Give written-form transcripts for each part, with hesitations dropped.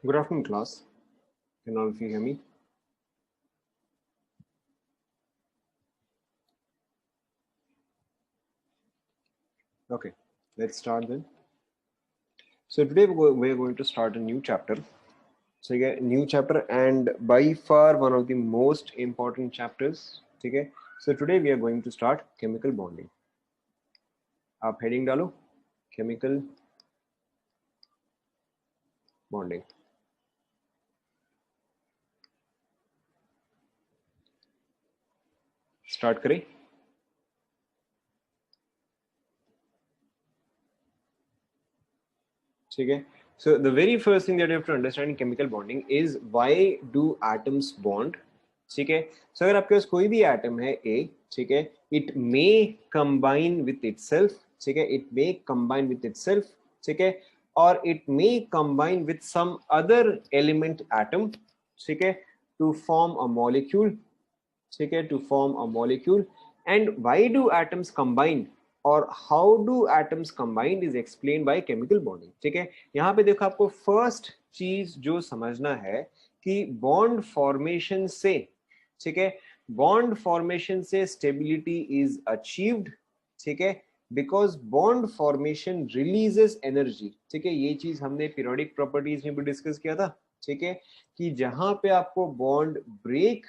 Good afternoon, class. Can all of you hear me? Okay, let's start then. So today we're going to start a new chapter. So a new chapter, and by far one of the most important chapters. Okay. So today we are going to start chemical bonding. आप heading डालो, chemical bonding. Start करें. ठीक है. So the very first thing that you have to understand in chemical bonding is why do atoms bond? ठीक है. So अगर आपके पास कोई भी atom है A, ठीक है, it may combine with itself, ठीक है, it may combine with itself, ठीक है, or it may combine with some other element atom, ठीक है, to form a molecule, ठीक है, to form a molecule. And why do atoms combine और how do atoms combined is explain by chemical bonding. ठीक है. यहाँ पे देखो, आपको फर्स्ट चीज जो समझना है कि बॉन्ड फॉर्मेशन से, ठीक है, बॉन्ड फॉर्मेशन से स्टेबिलिटी इज अचीव्ड. ठीक है, because bond formation releases energy. ठीक है, ये चीज हमने पीरियोडिक प्रॉपर्टीज में भी डिस्कस किया था. ठीक है, कि जहां पे आपको बॉन्ड ब्रेक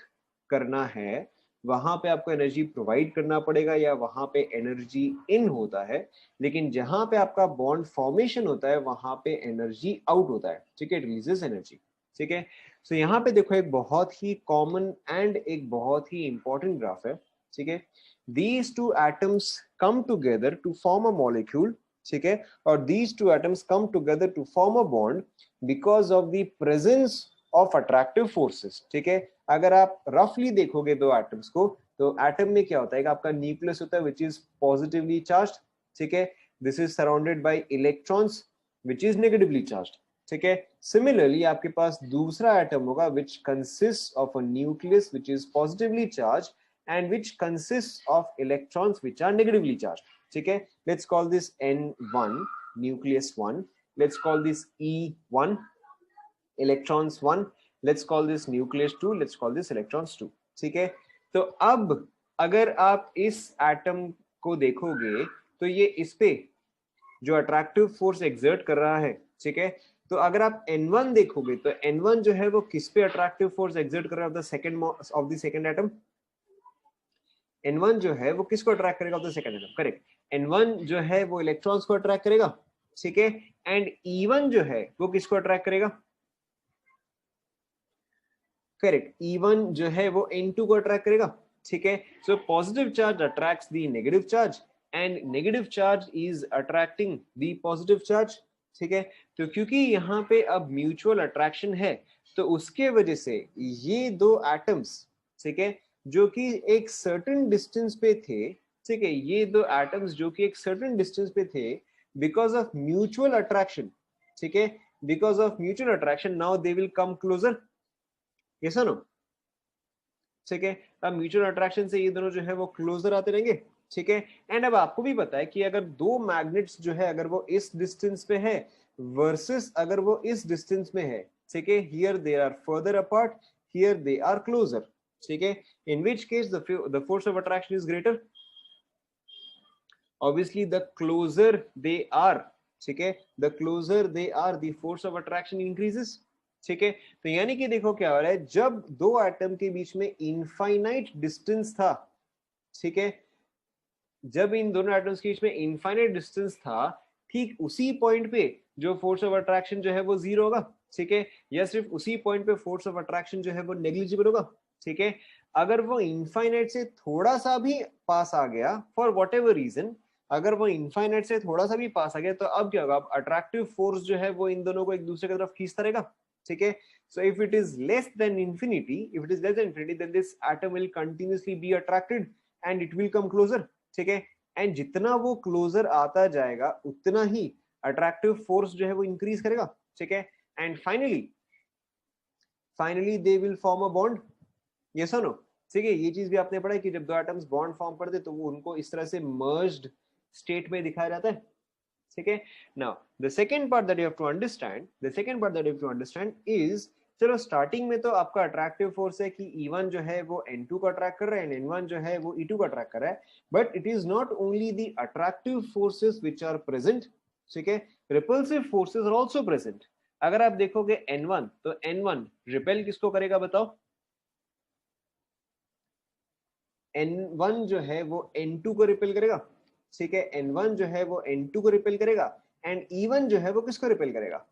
करना है वहां पे आपको एनर्जी प्रोवाइड करना पड़ेगा या वहां पे एनर्जी इन होता है, लेकिन जहां पे आपका बॉन्ड फॉर्मेशन होता है वहां पे एनर्जी आउट होता है. ठीक है, रिलीजेस एनर्जी. ठीक है. सो यहाँ पे देखो एक बहुत ही कॉमन एंड एक बहुत ही इंपॉर्टेंट ग्राफ है. ठीक है, these two atoms come together to form a molecule. ठीक है, और these two atoms come together to form a bond because of the presence of attractive forces. ठीक है, अगर आप रफली देखोगे दो एटम्स को, तो एटम में क्या होता है कि आपका न्यूक्लियस होता है विच इज पॉजिटिवली चार्ज्ड. ठीक है, this is surrounded by electrons which is negatively charged. ठीक है, सिमिलरली आपके पास दूसरा एटम होगा which consist of a nucleus which is positively charged and which consists of electrons which are negatively charged. ठीक है, let's call this N1, nucleus 1. Let's call this E1, electrons 1. Let's call this nucleus 2. Let's call this electrons 2. ठीक है, तो अब अगर आप इस atom को देखोगे तो ये इस पे जो अट्रैक्टिव फोर्स एक्सर्ट कर रहा है. ठीक है, तो अगर आप N1 देखोगे तो N1 जो है वो किस पे अट्रैक्टिव फोर्स एक्सर्ट कर रहा है of the second atom. N1 जो है वो किसको अट्रैक्ट करेगा of the second atom. Correct, N1 जो है वो इलेक्ट्रॉन्स को अट्रैक्ट करेगा. ठीक है, एंड E1 जो है वो किसको अट्रैक्ट करेगा. करेक्ट, E1 जो है वो N2 को अट्रैक्ट करेगा. ठीक है, so positive charge attracts the negative charge and negative charge is attracting the positive charge. ठीक है, तो क्योंकि यहाँ पे अब म्यूचुअल अट्रैक्शन है तो उसके वजह से ये दो एटम्स, ठीक है, जो कि एक सर्टेन डिस्टेंस पे थे, ठीक है, ये दो एटम्स जो कि एक सर्टेन डिस्टेंस पे थे, बिकॉज ऑफ म्यूचुअल अट्रैक्शन, ठीक है, because of mutual attraction now they will come closer. Yes or no. ठीक है, अब म्यूचुअल अट्रैक्शन से ये दोनों जो है वो क्लोजर आते रहेंगे. ठीक है, एंड अब आपको भी पता है कि अगर दो मैग्नेट्स जो है अगर वो इस डिस्टेंस पे है वर्सेस अगर वो इस डिस्टेंस में है, ठीक है, here they are further apart, here they are closer. ठीक है, in which case the force of attraction is greater. Obviously the closer they are, ठीक है, the closer they are the force of attraction increases. ठीक है, तो यानी कि देखो क्या हो रहा है, जब दो एटम के बीच में इनफाइनाइट डिस्टेंस था, ठीक है, जब इन दोनों एटम्स के बीच में इनफाइनाइट डिस्टेंस था, ठीक उसी पॉइंट पे जो फोर्स ऑफ अट्रैक्शन जो है वो जीरो होगा. ठीक है, या सिर्फ उसी पॉइंट पे फोर्स ऑफ अट्रैक्शन जो है वो नेग्लिजिबल होगा. ठीक है, अगर वो इनफाइनाइट से थोड़ा सा भी पास आ गया फॉर वॉट एवर रीजन, अगर वो इनफाइनाइट से थोड़ा सा भी पास आ गया तो अब क्या होगा, अब अट्रैक्टिव फोर्स जो है वो इन दोनों को एक दूसरे की तरफ खींचता रहेगा. ठीक है, so if it is less than infinity, if it is less than infinity, then this atom will continuously be attracted and it will come closer. ठीक है, एंड जितना वो क्लोजर आता जाएगा उतना ही अट्रैक्टिव फोर्स जो है वो इंक्रीज करेगा. ठीक है, and finally they will form a bond. Yes or no. ठीक है, ये चीज भी आपने पढ़ा है कि जब दो एटम्स बॉन्ड फॉर्म करते तो वो उनको इस तरह से मर्ज्ड स्टेट में दिखाया जाता है. ठीक है। Now the second part that you have to understand is, चलो स्टार्टिंग में तो आपका अट्रैक्टिव फोर्स है कि E1 जो है वो N2 को अट्रैक्ट कर रहा है एंड N1 जो है वो E2 को अट्रैक्ट कर रहा है, but it is not only the attractive forces which are present, ठीक है, repulsive forces are also present. अगर आप देखोगे N1 तो N1 रिपेल किसको करेगा बताओ? N1 जो है वो N2 को रिपेल करेगा, ठीक है, N1 जो है वो N2 को रिपेल करेगा एंड E1 जो है वो किसको रिपेल करेगा?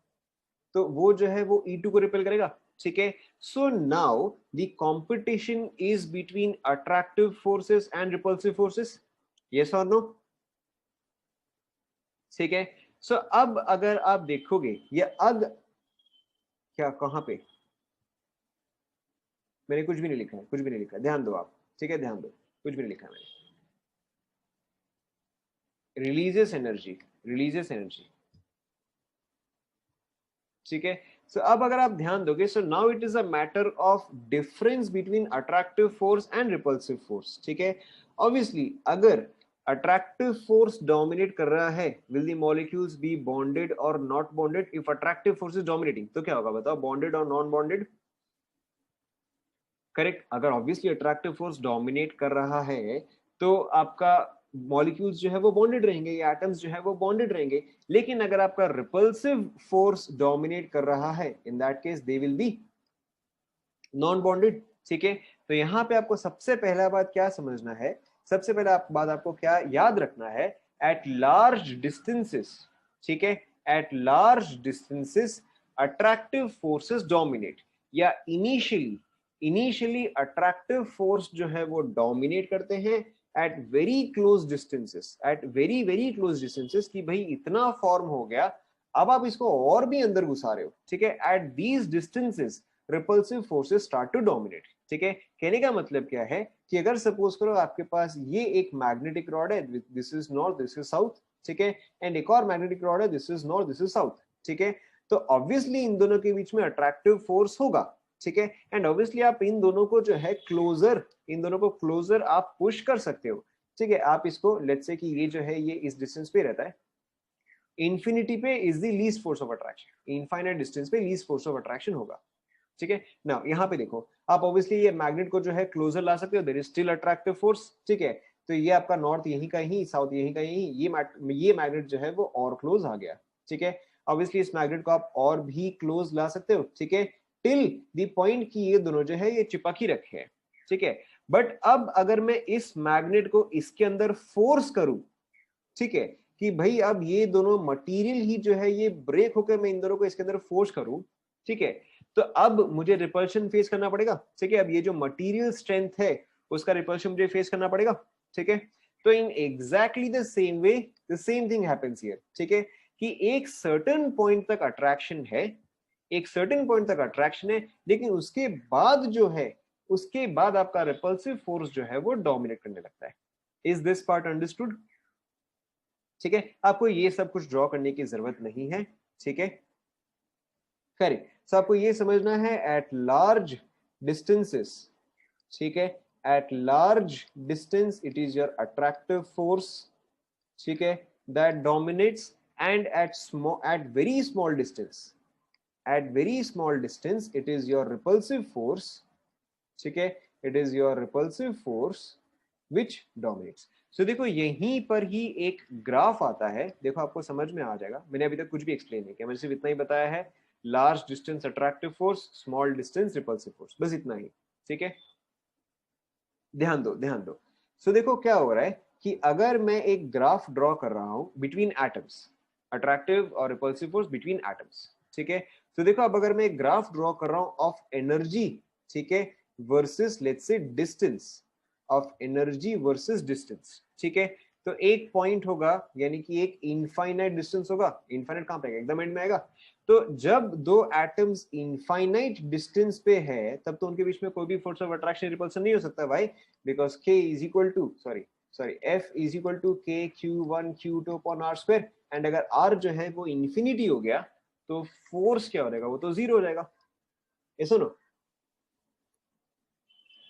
तो वो जो है वो E2 को रिपेल करेगा, ठीक है। So now the competition is between attractive forces and repulsive forces, yes or no, ठीक है। सो अब अगर आप देखोगे ये अग क्या कहां पे, मैंने कुछ भी नहीं लिखा है, कुछ भी नहीं लिखा है, ध्यान दो आप, ठीक है, ध्यान दो, कुछ भी नहीं लिखा है मैंने। रिलीजेस एनर्जी, रिलीजेस एनर्जी, ठीक है। सो अब अगर आप ध्यान दोगे, so now it is a matter of difference between attractive force and repulsive force, ठीक है। ऑब्वियसली अगर अट्रैक्टिव फोर्स डोमिनेट कर रहा है, will the molecules be bonded और not bonded? If attractive force is dominating तो क्या होगा बताओ, बॉन्डेड और नॉन बॉन्डेड? करेक्ट। अगर ऑब्वियसली अट्रैक्टिव फोर्स डोमिनेट कर रहा है तो आपका मॉलिक्यूल्स जो है वो बॉन्डेड रहेंगे, या एटम्स जो है वो बॉन्डेड रहेंगे। लेकिन अगर आपका रिपल्सिव फोर्स डोमिनेट कर रहा है, in that case they will be non bonded, ठीक है। तो यहाँ पे आपको सबसे पहला बात क्या समझना है, सबसे पहला बात आपको क्या याद रखना है, एट लार्ज डिस्टेंसेस, ठीक है, at large distances attractive forces dominate, या इनिशियली अट्रैक्टिव फोर्स जो है वो डोमिनेट करते हैं at very close distances, at very very close distances, कि भाई इतना फॉर्म हो गया, अब आप इसको और भी अंदर घुसा रहे हो, ठीक है, at these distances repulsive forces start to dominate, ठीक है। कहने का मतलब क्या है कि अगर सपोज करो आपके पास ये एक मैग्नेटिक रॉड है, this is north, this is south, ठीक है, एंड एक और मैग्नेटिक रॉड है, this is north, this is south, ठीक है। तो ऑब्वियसली इन दोनों के बीच में अट्रैक्टिव फोर्स होगा, ठीक है, एंड ऑब्वियसली आप इन दोनों को जो है क्लोजर, इन दोनों को क्लोजर आप पुश कर सकते हो, ठीक है। आप इसको लेट्स से कि ये जो है ये इस डिस्टेंस पे रहता है, इंफिनिटी पे is the least force of attraction, infinite distance पे लीस्ट फोर्स ऑफ अट्रैक्शन होगा, ठीक है ना। यहाँ पे देखो आप ऑब्वियसली ये मैग्नेट को जो है क्लोजर ला सकते हो, there is still attractive force, ठीक है। तो ये आपका नॉर्थ यहीं का ही, साउथ यहीं का यहीं, ये मैग्नेट जो है वो और क्लोज आ गया, ठीक है। ऑब्वियसली इस मैग्नेट को आप और भी क्लोज ला सकते हो, ठीक है, टिल द पॉइंट कि ये दोनों जो है ये चिपक ही रखे हैं, ठीक है। बट अब अगर मैं इस मैग्नेट को इसके अंदर फोर्स करूं, ठीक है, कि भाई अब ये दोनों मटेरियल ही जो है ये ब्रेक होकर मैं इन दोनों को इसके अंदर फोर्स करूं, ठीक है, तो अब मुझे रिपल्शन फेस करना पड़ेगा, ठीक है। अब ये जो मटेरियल स्ट्रेंथ है उसका रिपल्शन मुझे फेस करना पड़ेगा, ठीक है। तो in exactly the same way the same thing happens here, ठीक है, कि एक सर्टेन पॉइंट तक अट्रैक्शन है, एक सर्टेन पॉइंट तक अट्रैक्शन है, लेकिन उसके बाद जो है, उसके बाद आपका रिपल्सिव फोर्स जो है वो डोमिनेट करने लगता है। Is this part understood? ठीक है, आपको ये सब कुछ ड्रॉ करने की जरूरत नहीं है, ठीक है, करेक्ट। सो आपको ये समझना है एट लार्ज डिस्टेंसेस, ठीक है, at large distance it is your attractive force, ठीक है, that dominates, and at very small distance, at very small distance it is your repulsive force, ठीक है, it is your repulsive force which dominates. So देखो यहीं पर ही एक graph आता है, देखो आपको समझ में आ जाएगा, मैंने अभी तक कुछ भी एक्सप्लेन नहीं किया, मैंने सिर्फ इतना ही बताया है, large distance attractive force, small distance repulsive force, बस इतना ही, ठीक है। ध्यान दो, ध्यान दो। सो देखो क्या हो रहा है कि अगर मैं एक ग्राफ ड्रॉ कर रहा हूं बिटवीन एटम्स, अट्रैक्टिव और रिपल्सिव फोर्स बिटवीन एटम्स, ठीक है। तो देखो अब अगर मैं एक ग्राफ ड्रॉ कर रहा हूं ऑफ एनर्जी, ठीक है, versus let's say distance, of energy versus distance, ठीक है। तो एक पॉइंट होगा, यानी कि एक इनफाइनाइट डिस्टेंस होगा, इनफाइनाइट कहां पे आएगा, एकदम एंड में आएगा। तो जब दो एटम्स इनफाइनाइट डिस्टेंस पे है तब तो उनके बीच में कोई भी फोर्स ऑफ अट्रैक्शन रिपल्सन नहीं हो सकता भाई, because k is equal to sorry f is equal to k q1 q2 upon r square, and अगर r जो है वो इंफिनिटी हो गया तो फोर्स क्या हो जाएगा, वो तो जीरो हो जाएगा, ये सुनो,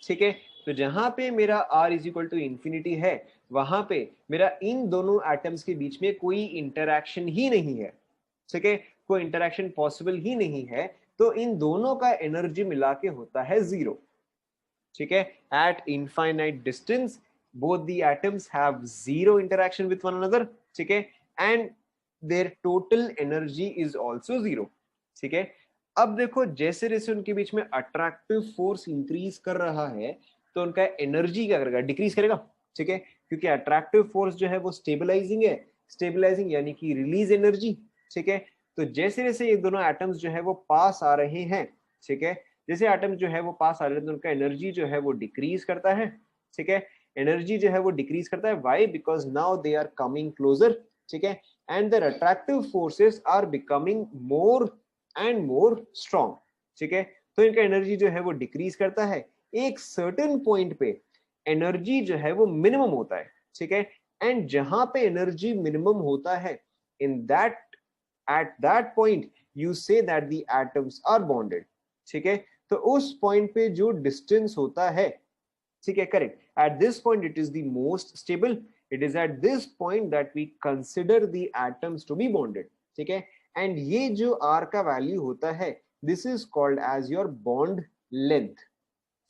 ठीक है। तो जहां पे मेरा r is equal to infinity है वहां पे मेरा इन दोनों एटम्स के बीच में कोई इंटरैक्शन ही नहीं है, ठीक है, कोई इंटरैक्शन पॉसिबल ही नहीं है, तो इन दोनों का एनर्जी मिला के होता है जीरो, ठीक है। Eight infinite distance both the atoms have zero interaction with one another, ठीक है, and their total energy is also zero, ठीक है। अब देखो जैसे जैसे उनके बीच में अट्रैक्टिव फोर्स इंक्रीज कर रहा है तो उनका एनर्जी क्या करेगा, डिक्रीज करेगा, ठीक है, क्योंकि अट्रैक्टिव फोर्स जो है वो स्टेबलाइजिंग है, स्टेबलाइजिंग यानी कि रिलीज एनर्जी, ठीक है। तो जैसे जैसे ये दोनों एटम्स जो है वो पास आ रहे हैं, ठीक है, जैसे एटम जो है वो पास आ रहे हैं तो उनका एनर्जी जो है वो डिक्रीज करता है, ठीक है, एनर्जी जो है वो डिक्रीज करता है, why, because now they are coming closer, ठीक है, and their attractive forces are becoming more and more strong, ठीक है। तो इनका एनर्जी जो है वो डिक्रीज करता है, एक सर्टेन पॉइंट पे एनर्जी जो है वो मिनिमम होता है, ठीक है, एंड जहां पे एनर्जी मिनिमम होता है in that at that point you say that the atoms are bonded, ठीक है। तो उस पॉइंट पे जो डिस्टेंस होता है, ठीक है, correct, at this point it is the most stable, it is at this point that we consider the atoms to be bonded, ठीक है। एंड ये जो r का वैल्यू होता है this is called as your bond length,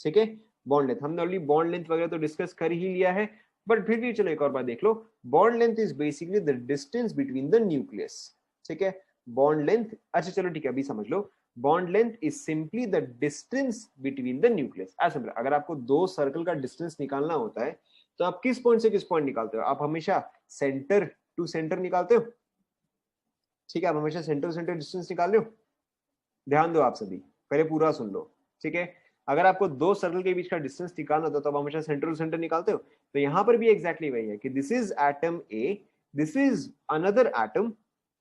ठीक है, bond length. हमने ऑलरेडी बॉन्ड लेंथ वगैरह तो डिस्कस कर ही लिया है, बट फिर भी चलो एक और बार देख लो। Bond length is basically the distance between the nucleus, ठीक है, बॉन्ड लेंथ, अच्छा चलो ठीक है अभी समझ लो, bond length is simply the distance between the nucleus. ऐसा अगर आपको दो सर्कल का डिस्टेंस निकालना होता है तो आप किस पॉइंट से किस पॉइंट निकालते हो, आप हमेशा सेंटर टू सेंटर निकालते हो, ठीक है, आप हमेशा सेंटर टू सेंटर डिस्टेंस निकाल रहे हो। ध्यान दो आप सभी, पहले पूरा सुन लो, ठीक है। अगर आपको दो सर्कल के बीच का डिस्टेंस निकालना होता है तो आप हमेशा सेंटर टू सेंटर निकालते हो, तो यहां पर भी एग्जैक्टली वही है कि this is atom A, this is another atom,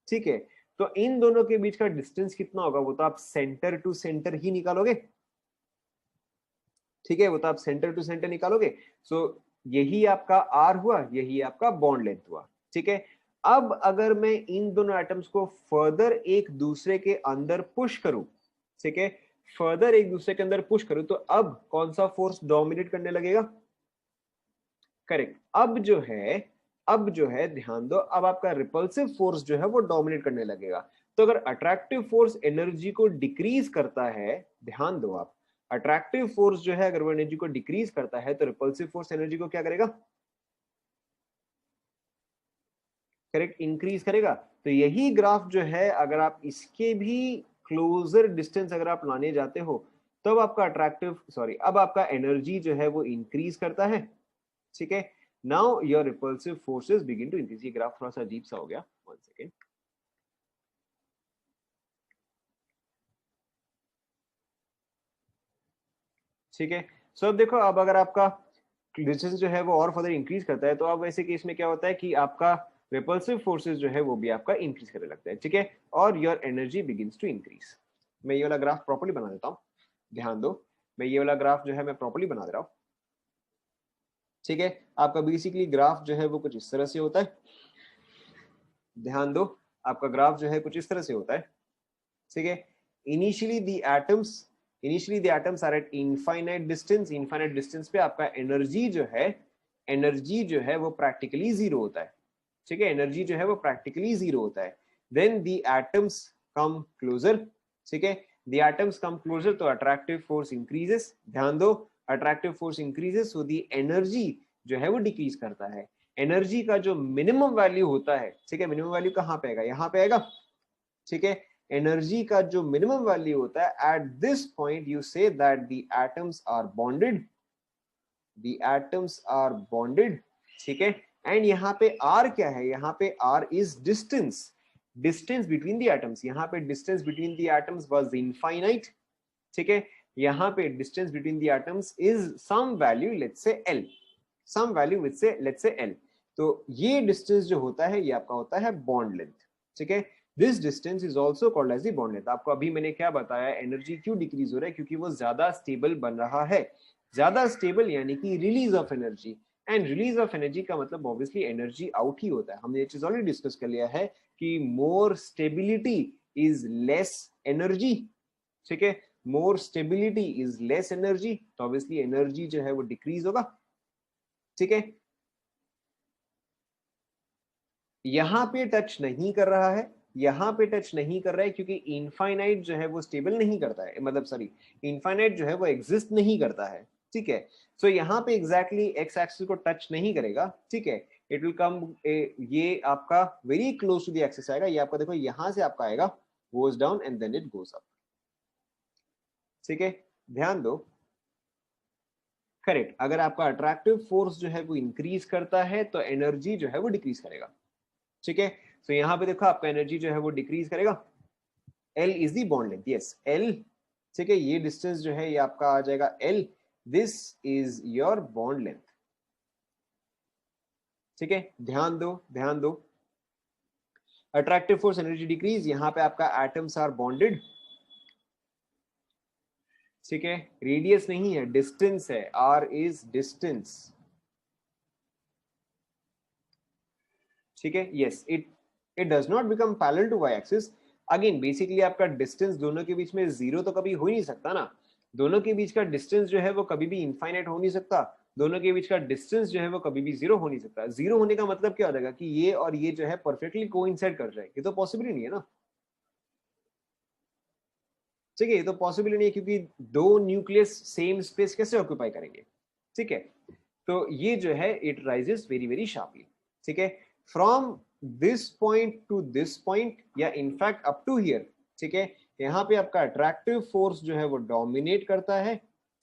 ठीक है। तो इन दोनों के बीच का डिस्टेंस कितना होगा वो तो आप सेंटर टू सेंटर ही निकालोगे, ठीक है, वो तो आप सेंटर टू सेंटर निकालोगे। सो यही आपका आर हुआ, यही आपका बॉन्ड लेंथ हुआ, ठीक है। अब अगर मैं इन दोनों एटम्स को फर्दर एक दूसरे के अंदर पुश करूं, ठीक है, फर्दर एक दूसरे के अंदर पुश करूं तो अब कौन सा फोर्स डोमिनेट करने लगेगा, करेक्ट, अब जो है ध्यान दो, अब आपका रिपल्सिव फोर्स जो है वो डोमिनेट करने लगेगा। तो अगर अट्रैक्टिव फोर्स एनर्जी को डिक्रीज करता है, ध्यान दो आप, अट्रैक्टिव फोर्स जो है अगर वो एनर्जी को डिक्रीज करता है तो रिपल्सिव फोर्स एनर्जी को क्या करेगा, करेक्ट, इंक्रीज करेगा। तो यही ग्राफ जो है अगर आप इसके भी क्लोजर डिस्टेंस अगर आप लाने जाते हो तब आपका अट्रैक्टिव सॉरी अब आपका एनर्जी जो है वो इंक्रीज करता है, ठीक है। Now your repulsive forces begin to increase. ये ग्राफ थोड़ा सा अजीब सा हो गया, वन सेकेंड, ठीक है। सो अब देखो, अब अगर आपका डिस्टेंस जो है वो और फर्दर इंक्रीज करता है तो अब वैसे केस में क्या होता है कि आपका रिपल्सिव फोर्सेस जो है वो भी आपका इंक्रीज करने लगता है, ठीक है, और your energy begins to increase. मैं ये वाला ग्राफ प्रॉपर्ली बना देता हूँ, ध्यान दो, मैं ये वाला ग्राफ जो है मैं प्रॉपर्ली बना दे रहा हूँ, ठीक है। आपका बेसिकली ग्राफ जो है वो कुछ इस तरह से होता है, ध्यान दो, आपका ग्राफ जो है कुछ इस तरह से होता है, ठीक है। Initially the atoms are at infinite distance, infinite distance पे आपका एनर्जी जो है वो प्रैक्टिकली जीरो होता है, ठीक है, एनर्जी जो है वो प्रैक्टिकली जीरो होता है। Then the atoms come closer, ठीक है, द एटम्स कम क्लोजर तो अट्रैक्टिव फोर्स इंक्रीजेस, ध्यान दो, attractive force increases so the energy जो है वो डिक्रीज करता है। एनर्जी का जो मिनिमम वैल्यू होता है, ठीक है, मिनिमम वैल्यू कहां पे आएगा, यहां पे आएगा, ठीक है। एनर्जी का जो मिनिमम वैल्यू होता है at this point you say that the atoms are bonded, the atoms are bonded, ठीक है। एंड यहाँ पे आर क्या है, यहाँ पे R is distance, distance between the atoms, यहाँ पे distance between the atoms was infinite, ठीक है, यहाँ पे distance between the atoms is some value let's say L, some value with say let's say L. तो ये डिस्टेंस जो होता है ये आपका होता है बॉन्ड लेंथ, ठीक है। This distance is also called as the bond length. आपको अभी मैंने क्या बताया, एनर्जी क्यों डिक्रीज हो रहा है, क्योंकि वो ज्यादा स्टेबल बन रहा है, ज्यादा स्टेबल यानी कि release of energy, and release of energy का मतलब ऑब्वियसली एनर्जी आउट ही होता है। हमने ये चीज ऑलरेडी डिस्कस कर लिया है कि more stability is less energy, ठीक है, more stability is less energy, तो ऑब्वियसली एनर्जी जो है वो डिक्रीज होगा, ठीक है। यहां पे टच नहीं कर रहा है, यहां पे टच नहीं कर रहा है, क्योंकि इनफाइनाइट जो है वो स्टेबल नहीं करता है, मतलब सॉरी, इनफाइनाइट जो है वो एग्जिस्ट नहीं करता है, ठीक है। सो यहाँ पे एग्जैक्टली एक्स एक्सिस को टच नहीं करेगा, ठीक है। इट विल कम, ये आपका very close to the axis आएगा, ये आपका देखो यहां से आपका आएगा, goes down and then it goes up, ठीक है। ध्यान दो, करेक्ट, अगर आपका अट्रैक्टिव फोर्स जो है वो इंक्रीज करता है तो एनर्जी जो है वो डिक्रीज करेगा, ठीक है। तो यहाँ पे देखो आपका एनर्जी जो है वो डिक्रीज करेगा, L is the bond length, yes L, ठीक है। ये डिस्टेंस जो है ये आपका आ जाएगा L, this is your bond length, ठीक है। ध्यान दो, ध्यान दो, अट्रैक्टिव फोर्स एनर्जी डिक्रीज, यहाँ पे आपका एटम्स आर बॉन्डेड, ठीक है। रेडियस नहीं है, डिस्टेंस है, R इज डिस्टेंस, ठीक है। Yes, it does not become parallel to Y axis. Again basically आपका डिस्टेंस दोनों के बीच में जीरो तो कभी हो ही नहीं सकता ना, दोनों के बीच का डिस्टेंस जो है वो कभी भी इनफाइनाइट हो नहीं सकता, दोनों के बीच का डिस्टेंस जो है वो कभी भी जीरो हो नहीं सकता। जीरो होने का मतलब क्या हो जाएगा कि ये और ये जो है परफेक्टली कोइंसाइड कर जाए, ये तो पॉसिबल ही नहीं है ना, ठीक है। ये तो पॉसिबल ही नहीं है, क्योंकि दो न्यूक्लियस सेम स्पेस कैसे ऑक्यूपाई करेंगे, ठीक है। तो ये जो है it rises very very sharply, ठीक है, from this point two this point, या इनफैक्ट अप टू हियर, ठीक है। यहाँ पे आपका अट्रैक्टिव फोर्स जो है वो डोमिनेट करता है,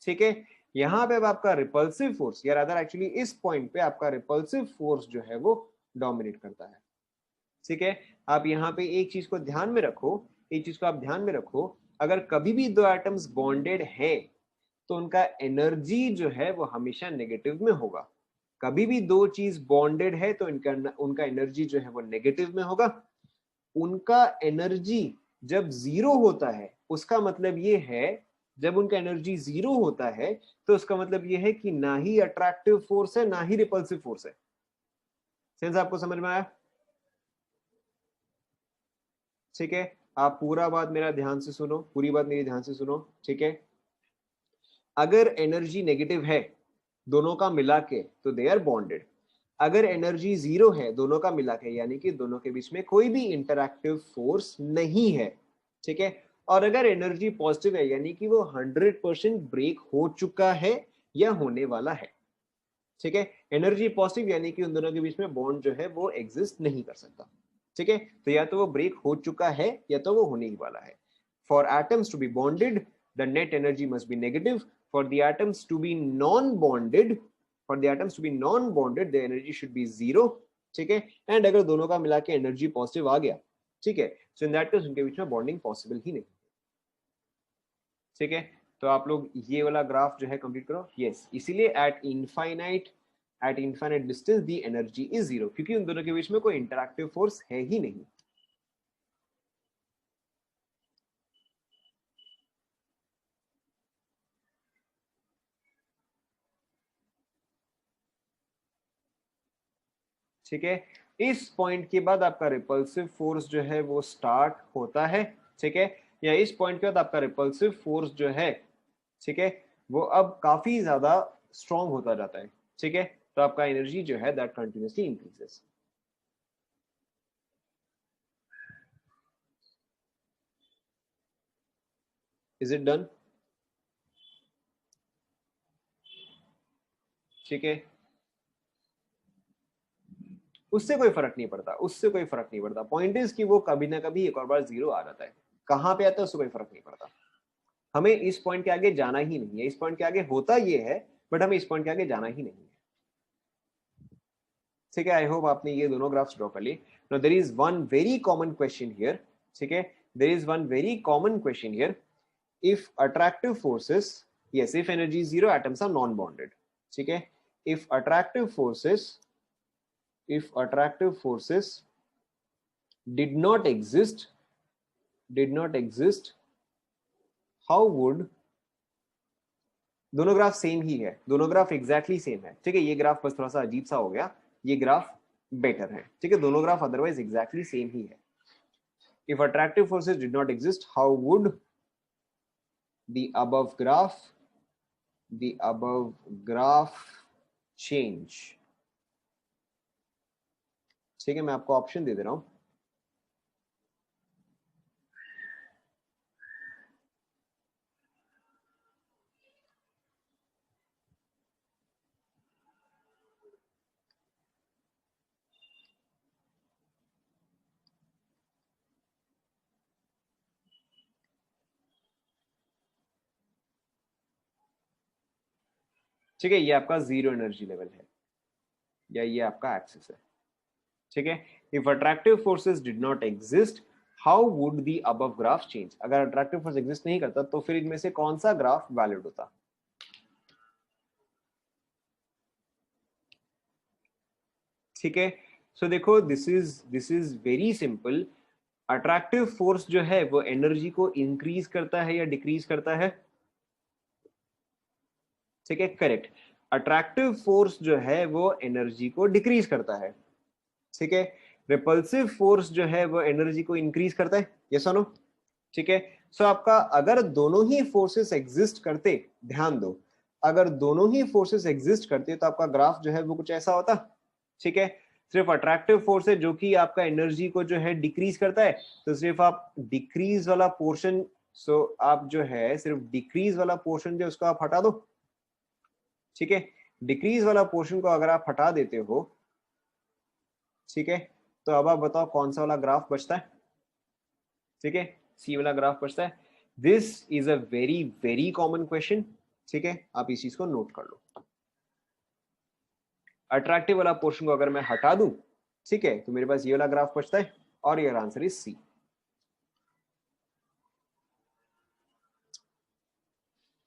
ठीक है। यहाँ पे अब आपका रिपल्सिव फोर्स, या रादर एक्चुअली इस पॉइंट पे आपका रिपल्सिव फोर्स जो है वो डोमिनेट करता है, ठीक है। आप यहाँ पे एक चीज को ध्यान में रखो, एक चीज को आप ध्यान में रखो, अगर कभी भी दो एटम्स बॉन्डेड है तो उनका एनर्जी जो है वो हमेशा नेगेटिव में होगा। कभी भी दो चीज बॉन्डेड है तो इनका उनका एनर्जी जो है वो नेगेटिव में होगा। उनका एनर्जी जब जीरो होता है उसका मतलब ये है, जब उनका एनर्जी जीरो होता है तो उसका मतलब ये है कि ना ही अट्रैक्टिव फोर्स है ना ही रिपल्सिव फोर्स है। सेंस आपको समझ में आया, ठीक है। आप पूरा बात मेरा ध्यान से सुनो, पूरी बात मेरी ध्यान से सुनो, ठीक है। अगर एनर्जी नेगेटिव है दोनों का मिला के तो दे आर बॉन्डेड, अगर एनर्जी जीरो है दोनों का मिला के यानी कि दोनों के बीच में कोई भी इंटरैक्टिव फोर्स नहीं है, ठीक है। और अगर एनर्जी पॉजिटिव है यानी कि वो 100% ब्रेक हो चुका है या होने वाला है, ठीक है। एनर्जी पॉजिटिव यानी कि उन दोनों के बीच में बॉन्ड जो है वो एग्जिस्ट नहीं कर सकता, ठीक है। तो या तो वो ब्रेक हो चुका है या तो वो होने ही वाला है। For atoms to be bonded the net energy must be negative, for the atoms to be non bonded, for the atoms to be non bonded the energy should be zero, ठीक है। एंड अगर दोनों का मिला के energy positive आ गया, ठीक है, सो इन दैट केस उनके बीच में बॉन्डिंग पॉसिबल ही नहीं, ठीक है। तो आप लोग ये वाला ग्राफ जो है कंप्लीट करो, यस, इसीलिए eight infinite distance the energy is zero, क्योंकि उन दोनों के बीच में कोई इंटरैक्टिव फोर्स है ही नहीं, ठीक है। इस पॉइंट के बाद आपका रिपल्सिव फोर्स जो है वो स्टार्ट होता है, ठीक है, या इस पॉइंट के बाद आपका रिपल्सिव फोर्स जो है, ठीक है, वो अब काफी ज्यादा स्ट्रॉन्ग होता जाता है, ठीक है। तो आपका एनर्जी जो है that continuously increases. Is it done, ठीक है। उससे कोई फर्क नहीं पड़ता, उससे कोई फर्क नहीं पड़ता, पॉइंट इज कि वो कभी ना कभी एक और बार जीरो आ जाता है, कहां पे आता है उससे कोई फर्क नहीं पड़ता। हमें इस पॉइंट के आगे जाना ही नहीं है, इस पॉइंट के आगे होता ये है, बट हमें इस पॉइंट के आगे जाना ही नहीं है, ठीक है। आई होप आपने ये दोनों ग्राफ्स ड्रॉ कर लिए। Now there is one very common question here, ठीक है, there is one very common question here, if attractive forces, yes, if energy is zero atoms are non bonded, ठीक है। if attractive forces, if attractive forces did not exist, did not exist, how would, दोनों graph same ही है, दोनों graph exactly same है, ठीक है। ये graph बस थोड़ा सा अजीब सा हो गया, ये ग्राफ बेटर है, ठीक है। दोनों ग्राफ अदरवाइज एग्जैक्टली सेम ही है। if attractive forces did not exist, how would the above graph, the above graph change, ठीक है, मैं आपको ऑप्शन दे दे रहा हूं। ठीक है, ये आपका जीरो एनर्जी लेवल है या ये आपका एक्सिस है। ठीक है, if attractive forces did not exist how would the above graph change. अगर अट्रैक्टिव फोर्स एग्जिस्ट नहीं करता तो फिर इनमें से कौन सा ग्राफ वैलिड होता। ठीक है, सो देखो this is very simple. Attractive force जो है वो एनर्जी को इंक्रीज करता है या डिक्रीज करता है। ठीक है, करेक्ट। अट्रैक्टिव फोर्स जो है वो एनर्जी को डिक्रीज करता है। ठीक है, रिपल्सिव फोर्स जो है वो एनर्जी को इंक्रीज करता है। Yes or no. ठीक है, सो आपका अगर दोनों ही फोर्सेस एग्जिस्ट करते, ध्यान दो, अगर दोनों ही फोर्सेस एग्जिस्ट करते तो आपका ग्राफ जो है वो कुछ ऐसा होता। ठीक है, सिर्फ अट्रैक्टिव फोर्स है जो कि आपका एनर्जी को जो है डिक्रीज करता है, तो सिर्फ आप डिक्रीज वाला पोर्शन, सो आप जो है सिर्फ डिक्रीज वाला पोर्शन जो उसको आप हटा दो। ठीक है, डिक्रीज वाला पोर्शन को अगर आप हटा देते हो, ठीक है, तो अब आप बताओ कौन सा वाला ग्राफ बचता है। ठीक है, सी वाला ग्राफ बचता है। This is a very very common question. ठीक है, आप इस चीज को नोट कर लो। अट्रैक्टिव वाला पोर्शन को अगर मैं हटा दूं, ठीक है, तो मेरे पास ये वाला ग्राफ बचता है और योर आंसर इज सी।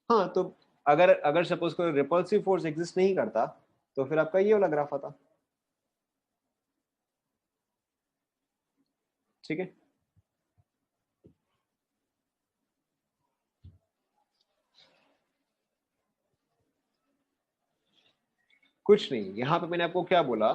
हाँ, तो अगर अगर सपोज कोई रिपल्सिव फोर्स एग्जिस्ट नहीं करता तो फिर आपका ये वाला ग्राफ आता। ठीक है, कुछ नहीं, यहाँ पे मैंने आपको क्या बोला,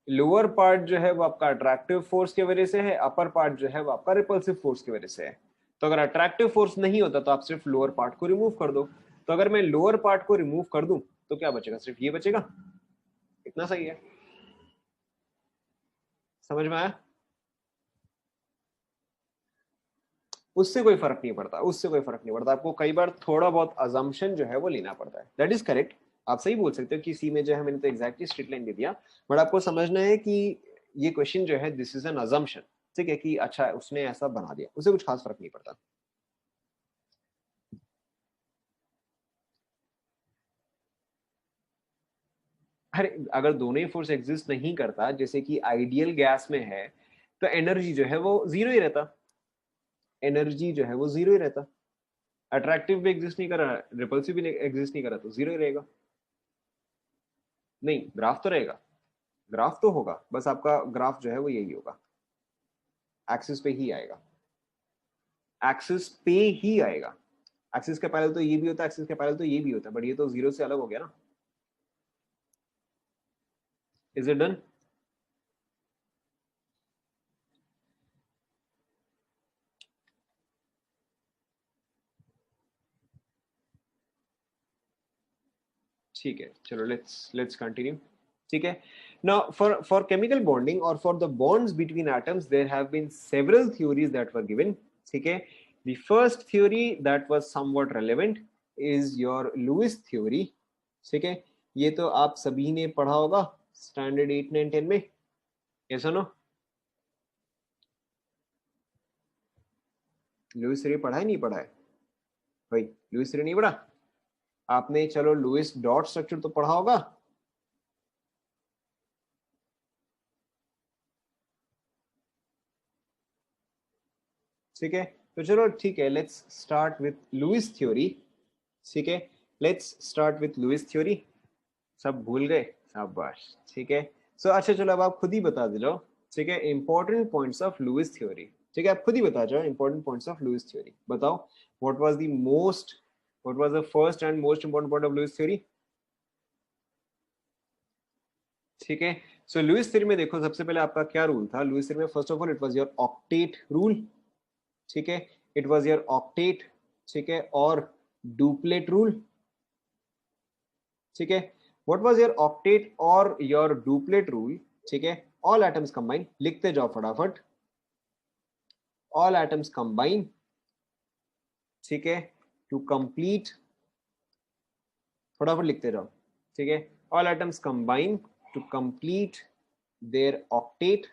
लोअर पार्ट जो है वो आपका अट्रैक्टिव फोर्स की वजह से है, अपर पार्ट जो है वो आपका रिपल्सिव फोर्स की वजह से है। तो अगर अट्रैक्टिव फोर्स नहीं होता तो आप सिर्फ लोअर पार्ट को रिमूव कर दो। तो अगर मैं लोअर पार्ट को रिमूव कर दूं तो क्या बचेगा, सिर्फ ये बचेगा। इतना सही है, समझ में आया। उससे कोई फर्क नहीं पड़ता, उससे कोई फर्क नहीं पड़ता, आपको कई बार थोड़ा बहुत अजम्पशन जो है वो लेना पड़ता है। दैट इज करेक्ट, आप सही बोल सकते हो कि सी में जो है मैंने तो एग्जैक्टली स्ट्रेट लाइन दे दिया, बट आपको समझना है कि ये क्वेश्चन जो है दिस इज एन अजम्पशन। ठीक है, कि अच्छा उसने ऐसा बना दिया, उससे कुछ खास फर्क नहीं पड़ता। अरे अगर दोनों ही फोर्स एग्जिस्ट नहीं करता, जैसे कि आइडियल गैस में है, तो एनर्जी जो है वो जीरो ही रहता। एनर्जी जो है वो जीरो ही रहता। अट्रैक्टिव भी एग्जिस्ट नहीं कर रहा, रिपल्सिव भी एग्जिस्ट नहीं कर रहा, तो जीरो ही रहेगा। नहीं, ग्राफ तो रहेगा, ग्राफ तो होगा, बस आपका ग्राफ जो है वो यही होगा, एक्सिस पे ही आएगा, एक्सिस पे ही आएगा। एक्सिस के पैरेलल तो ये भी होता है, एक्सिस के पैरेलल तो ये भी होता है, बट ये तो जीरो से अलग हो गया ना। Is it done. ठीक है, चलो लेट्स लेट्स कंटिन्यू। ठीक है, नाउ फॉर केमिकल बॉन्डिंग और for the bonds between atoms there have been several theories that were given. ठीक है, the first theory that was somewhat relevant is your Lewis theory. ठीक है, ये तो आप सभी ने पढ़ा होगा स्टैंडर्ड 8 9 10 में। ये सुनो, लुइस थ्योरी पढ़ा है नहीं पढ़ा है भाई, लुइस थ्योरी नहीं पढ़ा आपने, चलो लुइस डॉट स्ट्रक्चर तो पढ़ा होगा। ठीक है, तो चलो ठीक है, let's start with Louis theory. ठीक है, let's start with Louis theory. सब भूल गए, शाबाश। ठीक है, सो अच्छा चलो अब आप खुद ही बता दे लो। ठीक है, important points of Lewis theory. ठीक है, आप खुद ही बता जाओ important points of Lewis theory, बताओ what was the most, what was the first and most important point of Lewis theory. ठीक है, सो लुइस थ्योरी में देखो सबसे पहले आपका क्या रूल था लुइस थ्योरी में, first of all it was your octet rule. ठीक है, इट वाज योर ऑक्टेट। ठीक है, और डुप्लेट रूल। ठीक है, व्हाट वाज योर ऑक्टेट और योर डुप्लेट रूल। ठीक है, ऑल एटम्स कंबाइन, लिखते जाओ फटाफट, ऑल एटम्स कंबाइन, ठीक है, टू कंप्लीट, फटाफट लिखते जाओ, ठीक है, all atoms combine to complete their octet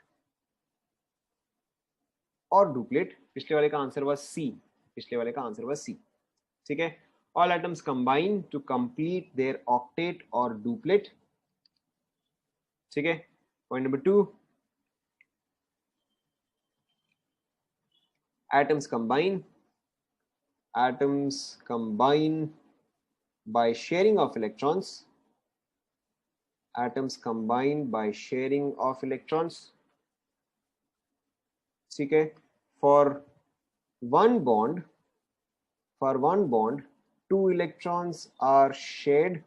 और डुप्लेट। पिछले वाले का आंसर was सी, पिछले वाले का आंसर was सी, ठीक है, all atoms combine to complete their octet और डुप्लेट, ठीक है। Point number 2, atoms combine by sharing of electrons, atoms combine by sharing of electrons, ठीक है, for one bond, two electrons are shared,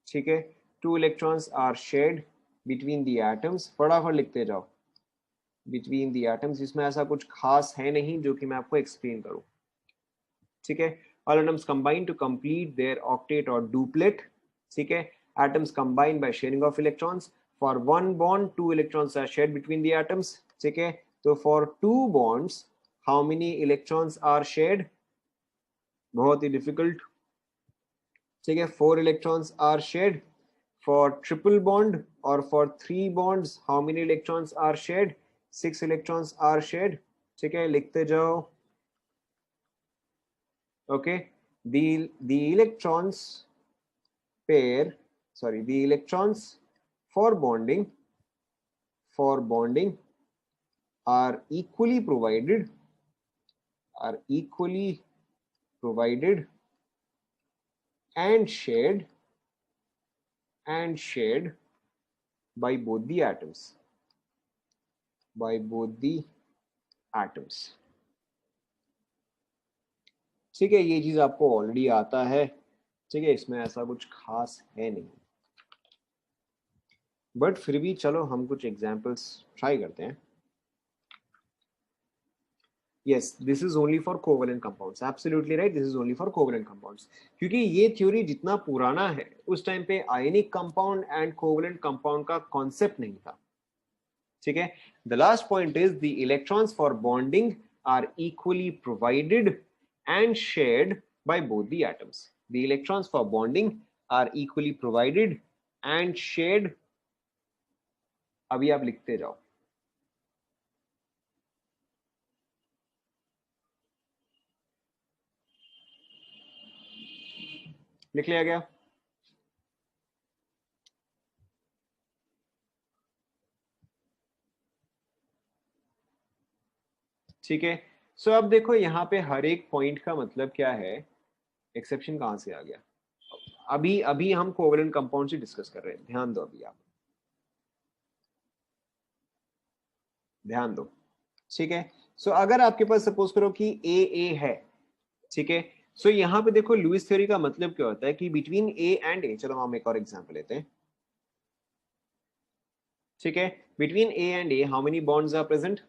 ठीक है, two electrons are shared between the atoms, फटाफट लिखते जाओ, between the atoms, इसमें ऐसा कुछ खास है नहीं जो कि मैं आपको एक्सप्लेन करूं, ठीक है, all atoms combine to complete their octet or duplet, ठीक है, atoms combine by sharing of electrons, for one bond two electrons are shared between the atoms, ठीक है, तो for two bonds how many electrons are shared, बहुत ही difficult, ठीक है, 4 electrons are shared, for triple bond or for 3 bonds how many electrons are shared, 6 electrons are shared, ठीक है, लिखते जाओ, okay, the electrons pair, sorry, the electrons for bonding are equally provided and shared by both the atoms, ठीक है, ये चीज आपको already आता है, ठीक है, इसमें ऐसा कुछ खास है नहीं, बट फिर भी चलो हम कुछ एग्जांपल्स ट्राई करते हैं। Yes, this is only for covalent compounds. Absolutely right. This is only for covalent compounds. क्योंकि ये थ्योरी जितना पुराना है, उस टाइम पे ionic compound and covalent compound का कॉन्सेप्ट नहीं था, ठीक है। The last point is the electrons for bonding are equally provided and shared by both the atoms. The electrons for bonding are equally provided and shared. अभी आप लिखते जाओ, लिख लिया गया, ठीक है। सो अब देखो यहाँ पे हर एक पॉइंट का मतलब क्या है, एक्सेप्शन कहां से आ गया, अभी अभी हम कोवलेंट कंपाउंड से डिस्कस कर रहे हैं, ध्यान दो, अभी आप ध्यान दो, ठीक है। सो अगर आपके पास सपोज करो कि ए है, ठीक है, सो यहाँ पे देखो लुईस थ्योरी का मतलब क्या होता है कि बिटवीन ए एंड ए, चलो हम एक और एग्जांपल लेते हैं, ठीक है, between A and A how many bonds are present,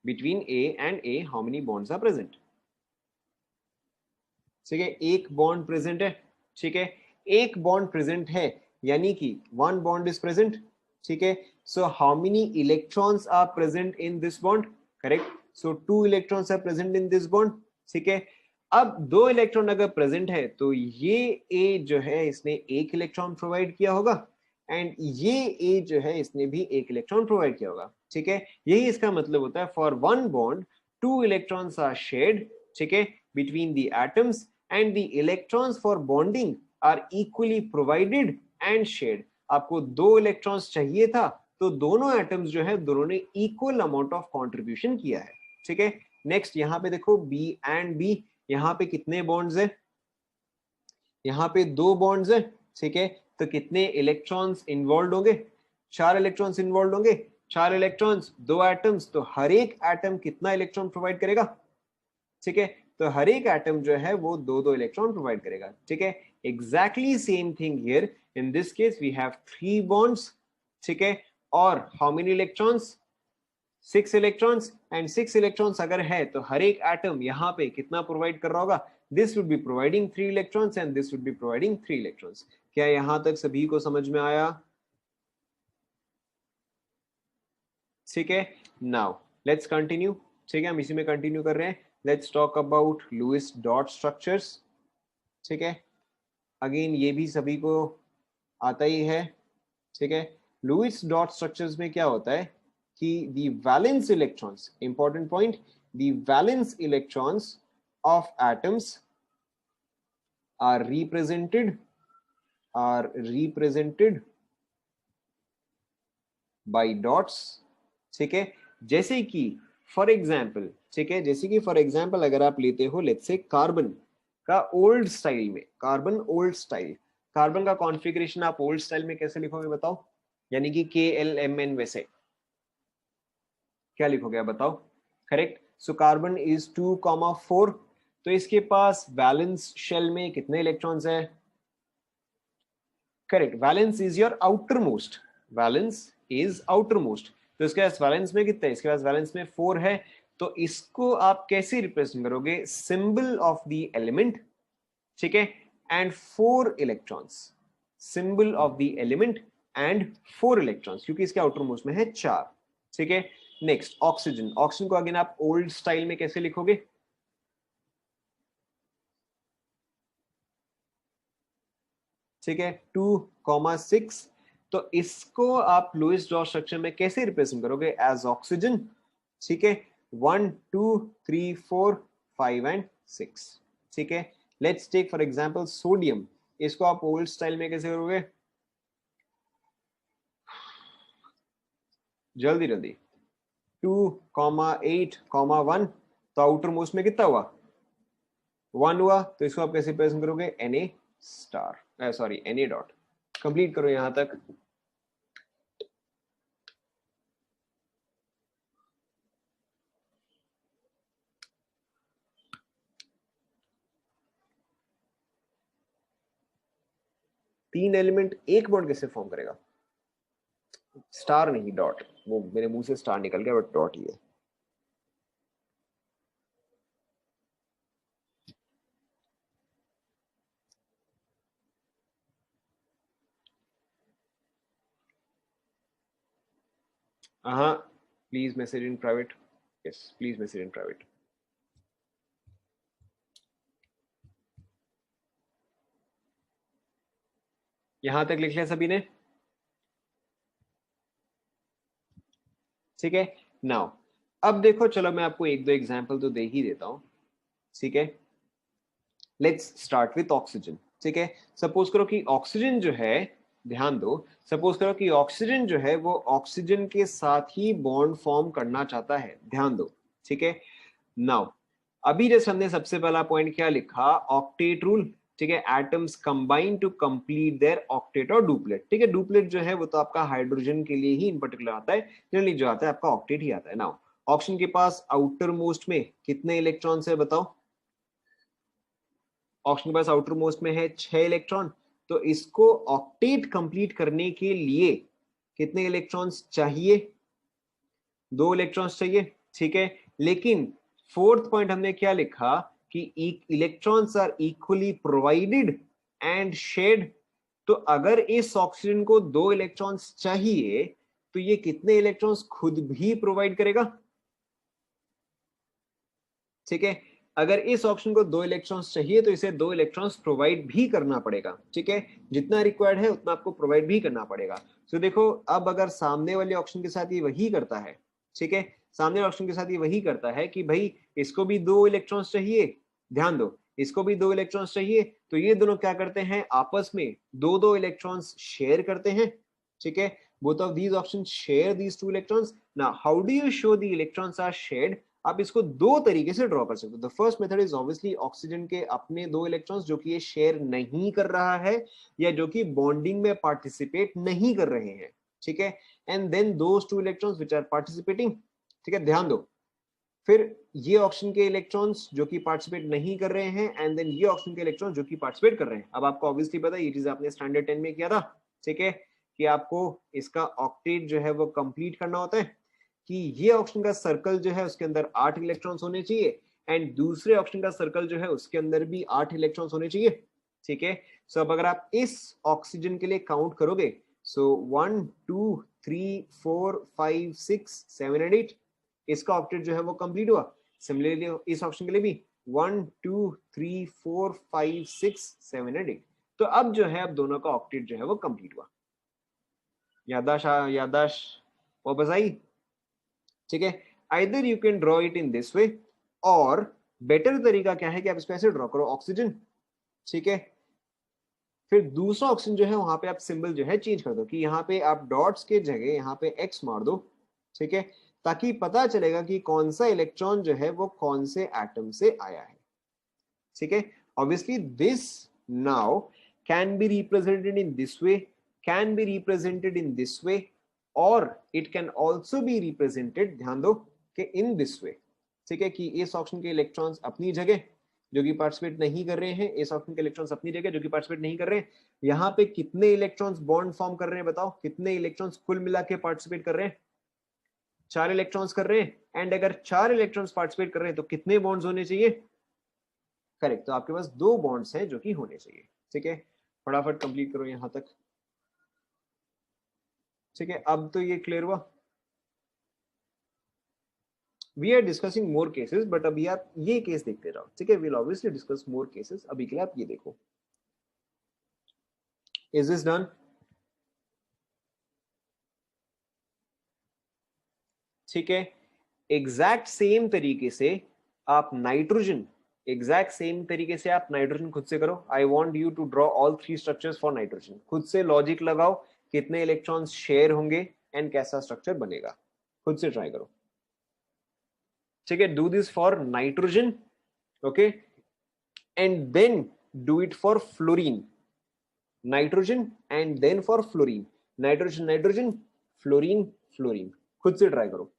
between A and A how many bonds are present, ठीक है, एक बॉन्ड प्रेजेंट है, ठीक है, एक बॉन्ड प्रेजेंट है, यानी कि वन बॉन्ड इज प्रेजेंट, ठीक है, so how many electrons are present in this bond, correct, so 2 electrons are present in this bond, ठीक है। अब 2 इलेक्ट्रॉन अगर प्रेजेंट है तो ये ए जो है इसने एक इलेक्ट्रॉन प्रोवाइड किया होगा एंड ये ए जो है इसने भी एक इलेक्ट्रॉन प्रोवाइड किया होगा, ठीक है, यही इसका मतलब होता है for one bond 2 electrons are shared, ठीक है, between the atoms and the electrons for bonding are equally provided and shared. आपको 2 इलेक्ट्रॉन्स चाहिए था तो दोनों एटम्स जो है दोनों ने इक्वल अमाउंट ऑफ कंट्रीब्यूशन किया है, ठीक है। नेक्स्ट यहाँ पे देखो बी एंड बी, यहाँ पे कितने बॉन्ड्स है, यहाँ पे 2 बॉन्ड्स है, ठीक है, तो कितने इलेक्ट्रॉन्स इन्वॉल्व होंगे, 4 इलेक्ट्रॉन्स इन्वॉल्व होंगे, 4 इलेक्ट्रॉन्स 2 एटम्स, तो हर एक एटम कितना इलेक्ट्रॉन प्रोवाइड करेगा, ठीक है, तो हर एक एटम जो है वो 2 इलेक्ट्रॉन प्रोवाइड करेगा, ठीक है। Exactly same thing here, in this case we have 3 bonds, ठीक है, और how many electrons, 6 electrons, and 6 electrons अगर है तो हर एक एटम यहाँ पे कितना प्रोवाइड कर रहा होगा, this would be providing 3 electrons and this would be providing 3 electrons. क्या यहां तक सभी को समझ में आया? ठीक है, नाउ लेट्स कंटिन्यू। ठीक है, हम इसी में कंटिन्यू कर रहे हैं। Let's talk about Lewis dot structures. ठीक है, अगेन ये भी सभी को आता ही है। ठीक है, लुईस डॉट स्ट्रक्चर्स में क्या होता है कि दी valence electrons, important point, the valence electrons of atoms are represented by dots। ठीक है, जैसे कि फॉर एग्जाम्पल, ठीक है, जैसे कि फॉर एग्जाम्पल अगर आप लेते हो लेट्स से कार्बन का ओल्ड स्टाइल में, कार्बन ओल्ड स्टाइल, कार्बन का कॉन्फ़िगरेशन आप ओल्ड स्टाइल में कैसे लिखोगे बताओ? यानी कि KLMN वैसे क्या लिखोगे आप बताओ? करेक्ट। सो कार्बन इज 2,4, तो इसके पास वैलेंस शेल में कितने इलेक्ट्रॉन्स है? Correct, valence is your outer most, valence is outer most, तो इसके पास वैलेंस में कितना है? इसके पास वैलेंस में 4 है। तो इसको आप कैसे रिप्रेजेंट करोगे? सिंबल ऑफ द एलिमेंट, ठीक है, and 4 electrons, symbol of the element and 4 electrons, क्योंकि इसके आउटर मोस्ट में है 4। ठीक है, नेक्स्ट ऑक्सीजन, ऑक्सीजन को अगेन आप ओल्ड स्टाइल में कैसे लिखोगे? ठीक है, 2,6, तो इसको आप लुईस डॉट स्ट्रक्चर में कैसे रिप्रेजेंट करोगे? As oxygen. ठीक है, 1 2 3 4 5 एंड 6। ठीक है, let's take for example sodium, इसको आप ओल्ड स्टाइल में कैसे करोगे? जल्दी जल्दी, 2,8,1, तो आउटर मोस्ट में कितना हुआ? 1 हुआ, तो इसको आप कैसे रिप्रेजेंट करोगे? Na star, sorry Na dot. Complete करो यहां तक। तीन एलिमेंट एक बॉन्ड कैसे फॉर्म करेगा? स्टार नहीं, डॉट, वो मेरे मुंह से स्टार निकल गया बट डॉट ही है। हाँ, please message in private. Yes, please message in private. यहां तक लिख लिया सभी ने? ठीक है, नाउ अब देखो, चलो मैं आपको एक दो एग्जांपल तो दे ही देता हूं। ठीक है, लेट्स स्टार्ट विथ ऑक्सीजन। ठीक है, सपोज करो कि ऑक्सीजन जो है, ध्यान दो, सपोज करो कि ऑक्सीजन जो है वो ऑक्सीजन के साथ ही बॉन्ड फॉर्म करना चाहता है, ध्यान दो। ठीक है, नाउ अभी जैसे हमने सबसे पहला पॉइंट क्या लिखा? Octet rule. ठीक है, atoms combine to complete their octet और डुप्लेट। ठीक है, डुप्लेट जो है वो तो आपका हाइड्रोजन के लिए ही इन पर्टिकुलर आता है, जनरली जो आता है आपका ऑक्टेट ही आता है। नाउ ऑक्सीजन के पास आउटर मोस्ट में कितने इलेक्ट्रॉन्स है बताओ? ऑक्सीजन के पास आउटर मोस्ट में है 6 इलेक्ट्रॉन, तो इसको ऑक्टेट कंप्लीट करने के लिए कितने इलेक्ट्रॉन्स चाहिए? 2 इलेक्ट्रॉन्स चाहिए। ठीक है, लेकिन फोर्थ पॉइंट हमने क्या लिखा कि electrons are equally provided and shared. तो अगर इस ऑक्सीजन को 2 इलेक्ट्रॉन्स चाहिए तो ये कितने इलेक्ट्रॉन्स खुद भी प्रोवाइड करेगा? ठीक है, अगर इस ऑप्शन को 2 इलेक्ट्रॉन्स चाहिए तो इसे 2 इलेक्ट्रॉन्स प्रोवाइड भी करना पड़ेगा। ठीक है, जितना रिक्वायर्ड है उतना आपको प्रोवाइड भी करना पड़ेगा। तो देखो, अब अगर सामने वाले ऑप्शन के साथ ये वही करता है, ठीक है, सामने वाले ऑप्शन के साथ ये वही करता है कि भाई इसको भी 2 इलेक्ट्रॉन्स चाहिए, ध्यान दो, इसको भी 2 इलेक्ट्रॉन्स चाहिए, तो ये दोनों क्या करते हैं? आपस में 2-2 इलेक्ट्रॉन्स शेयर करते हैं। ठीक है, both of these options share these 2 electrons। now how do you show the electrons are shared? आप इसको दो तरीके से ड्रॉ कर सकते हो। The first method is obviously oxygen के अपने 2 इलेक्ट्रॉन्स जो कि ये शेयर नहीं कर रहा है या जो कि बॉन्डिंग में पार्टिसिपेट नहीं कर रहे हैं। ठीक है, and then those 2 electrons which are participating. ठीक है, ध्यान दो, फिर ये ऑक्सीजन के इलेक्ट्रॉन्स जो कि पार्टिसिपेट नहीं कर रहे हैं एंड देन ये ऑक्सीजन के इलेक्ट्रॉन्स जो कि पार्टिसिपेट कर रहे हैं। अब आपको ऑब्वियसली पता है, ये चीज आपने स्टैंडर्ड 10 में किया था। ठीक है, कि आपको इसका ऑक्टेट जो है वो कंप्लीट करना होता है कि ये ऑक्सीजन का सर्कल जो है उसके अंदर 8 इलेक्ट्रॉन्स होने चाहिए एंड दूसरे ऑक्सीजन का सर्कल जो है उसके अंदर भी 8 इलेक्ट्रॉन्स होने चाहिए, ठीक है। सो अब अगर आप इस ऑक्सीजन के लिए काउंट करोगे, सो 1 2 3 4 5 6 7 एंड 8, इसका ऑक्टेट जो है वो कंप्लीट हुआ। सिमिलरली इस ऑप्शन के लिए भी 1 2 3 4 5 6 7 एंड 8। तो अब जो है अब दोनों का ऑक्टेट जो है वो कंप्लीट हुआ। यादाश्त वापस आई, ठीक है। Either you can draw it in this way, और बेटर तरीका क्या है कि आप इसको ऐसे ड्रॉ करो ऑक्सीजन, ठीक है। फिर दूसरा ऑप्शन जो है वहां पे आप सिंबल जो है चेंज कर दो कि यहाँ पे आप डॉट्स के जगह यहाँ पे एक्स मार दो, ठीक है, ताकि पता चलेगा कि कौन सा इलेक्ट्रॉन जो है वो कौन से एटम से आया है, ठीक है। Obviously this now can be represented in this way, can be represented in this way, और it can also be represented, ध्यान दो, कि इन दिस वे, ठीक है, कि इस ऑप्शन के इलेक्ट्रॉन्स अपनी जगह जो कि पार्टिसिपेट नहीं कर रहे हैं, इस ऑप्शन के इलेक्ट्रॉन्स अपनी जगह जो कि पार्टिसिपेट नहीं कर रहे हैं। यहाँ पे कितने इलेक्ट्रॉन्स बॉन्ड फॉर्म कर रहे हैं बताओ, कितने इलेक्ट्रॉन्स कुल मिला के पार्टिसिपेट कर रहे हैं? 4 इलेक्ट्रॉन्स कर रहे हैं। एंड अगर 4 इलेक्ट्रॉन्स पार्टिसिपेट कर रहे हैं तो कितने बॉन्ड्स होने चाहिए? करेक्ट, तो आपके पास 2 बॉन्ड्स हैं जो कि होने चाहिए, ठीक है। फटाफट कंप्लीट करो यहां तक, ठीक है। अब तो ये क्लियर हुआ। We are discussing more cases, but अभी आप ये केस देखते रहो, ठीक है। We'll obviously discuss more cases, अभी के लिए आप ये देखो। Is this done? ठीक है। एग्जैक्ट सेम तरीके से आप नाइट्रोजन, एग्जैक्ट सेम तरीके से आप नाइट्रोजन खुद से करो। I want you to draw all 3 structures for nitrogen. खुद से लॉजिक लगाओ, कितने इलेक्ट्रॉन्स शेयर होंगे एंड कैसा स्ट्रक्चर बनेगा, खुद से ट्राई करो, ठीक है। Do this for nitrogen, okay, and then do it for fluorine. Nitrogen and then for fluorine, nitrogen nitrogen, fluorine fluorine, खुद से ट्राई करो।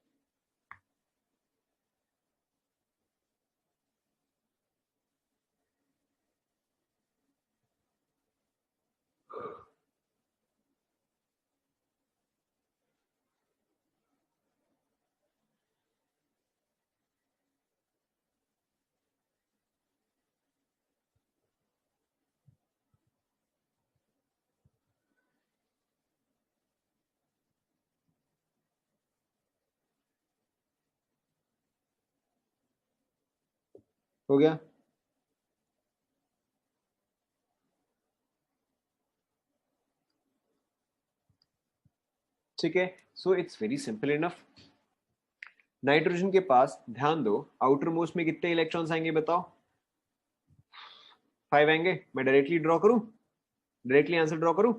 हो गया? ठीक है। So it's very simple enough. Nitrogen के पास ध्यान दो, आउटर मोस्ट में कितने इलेक्ट्रॉन्स आएंगे बताओ? 5 आएंगे। मैं डायरेक्टली ड्रॉ करूं, डायरेक्टली आंसर ड्रॉ करूं,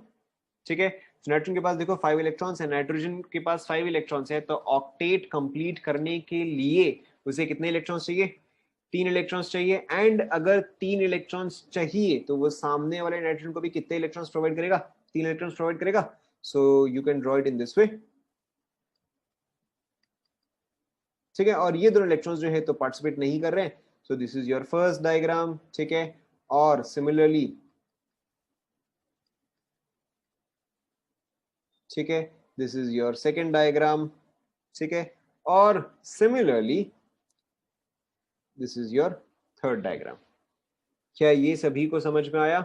ठीक है। नाइट्रोजन के पास देखो 5 इलेक्ट्रॉन्स है, नाइट्रोजन के पास 5 इलेक्ट्रॉन्स है, तो ऑक्टेट कंप्लीट करने के लिए उसे कितने इलेक्ट्रॉन्स चाहिए? 3 इलेक्ट्रॉन्स चाहिए। एंड अगर 3 इलेक्ट्रॉन्स चाहिए तो वो सामने वाले नाइट्रोजन को भी कितने इलेक्ट्रॉन्स प्रोवाइड करेगा? 3 इलेक्ट्रॉन्स प्रोवाइड करेगा। So you can draw it in this वे, ठीक है। और ये दोनों इलेक्ट्रॉन्स जो है तो पार्टिसिपेट नहीं कर रहे हैं, सो this is your first diagram, ठीक है। और सिमिलरली, ठीक है, this is your second diagram, ठीक है। और similarly this is your third diagram. क्या ये सभी को समझ में आया?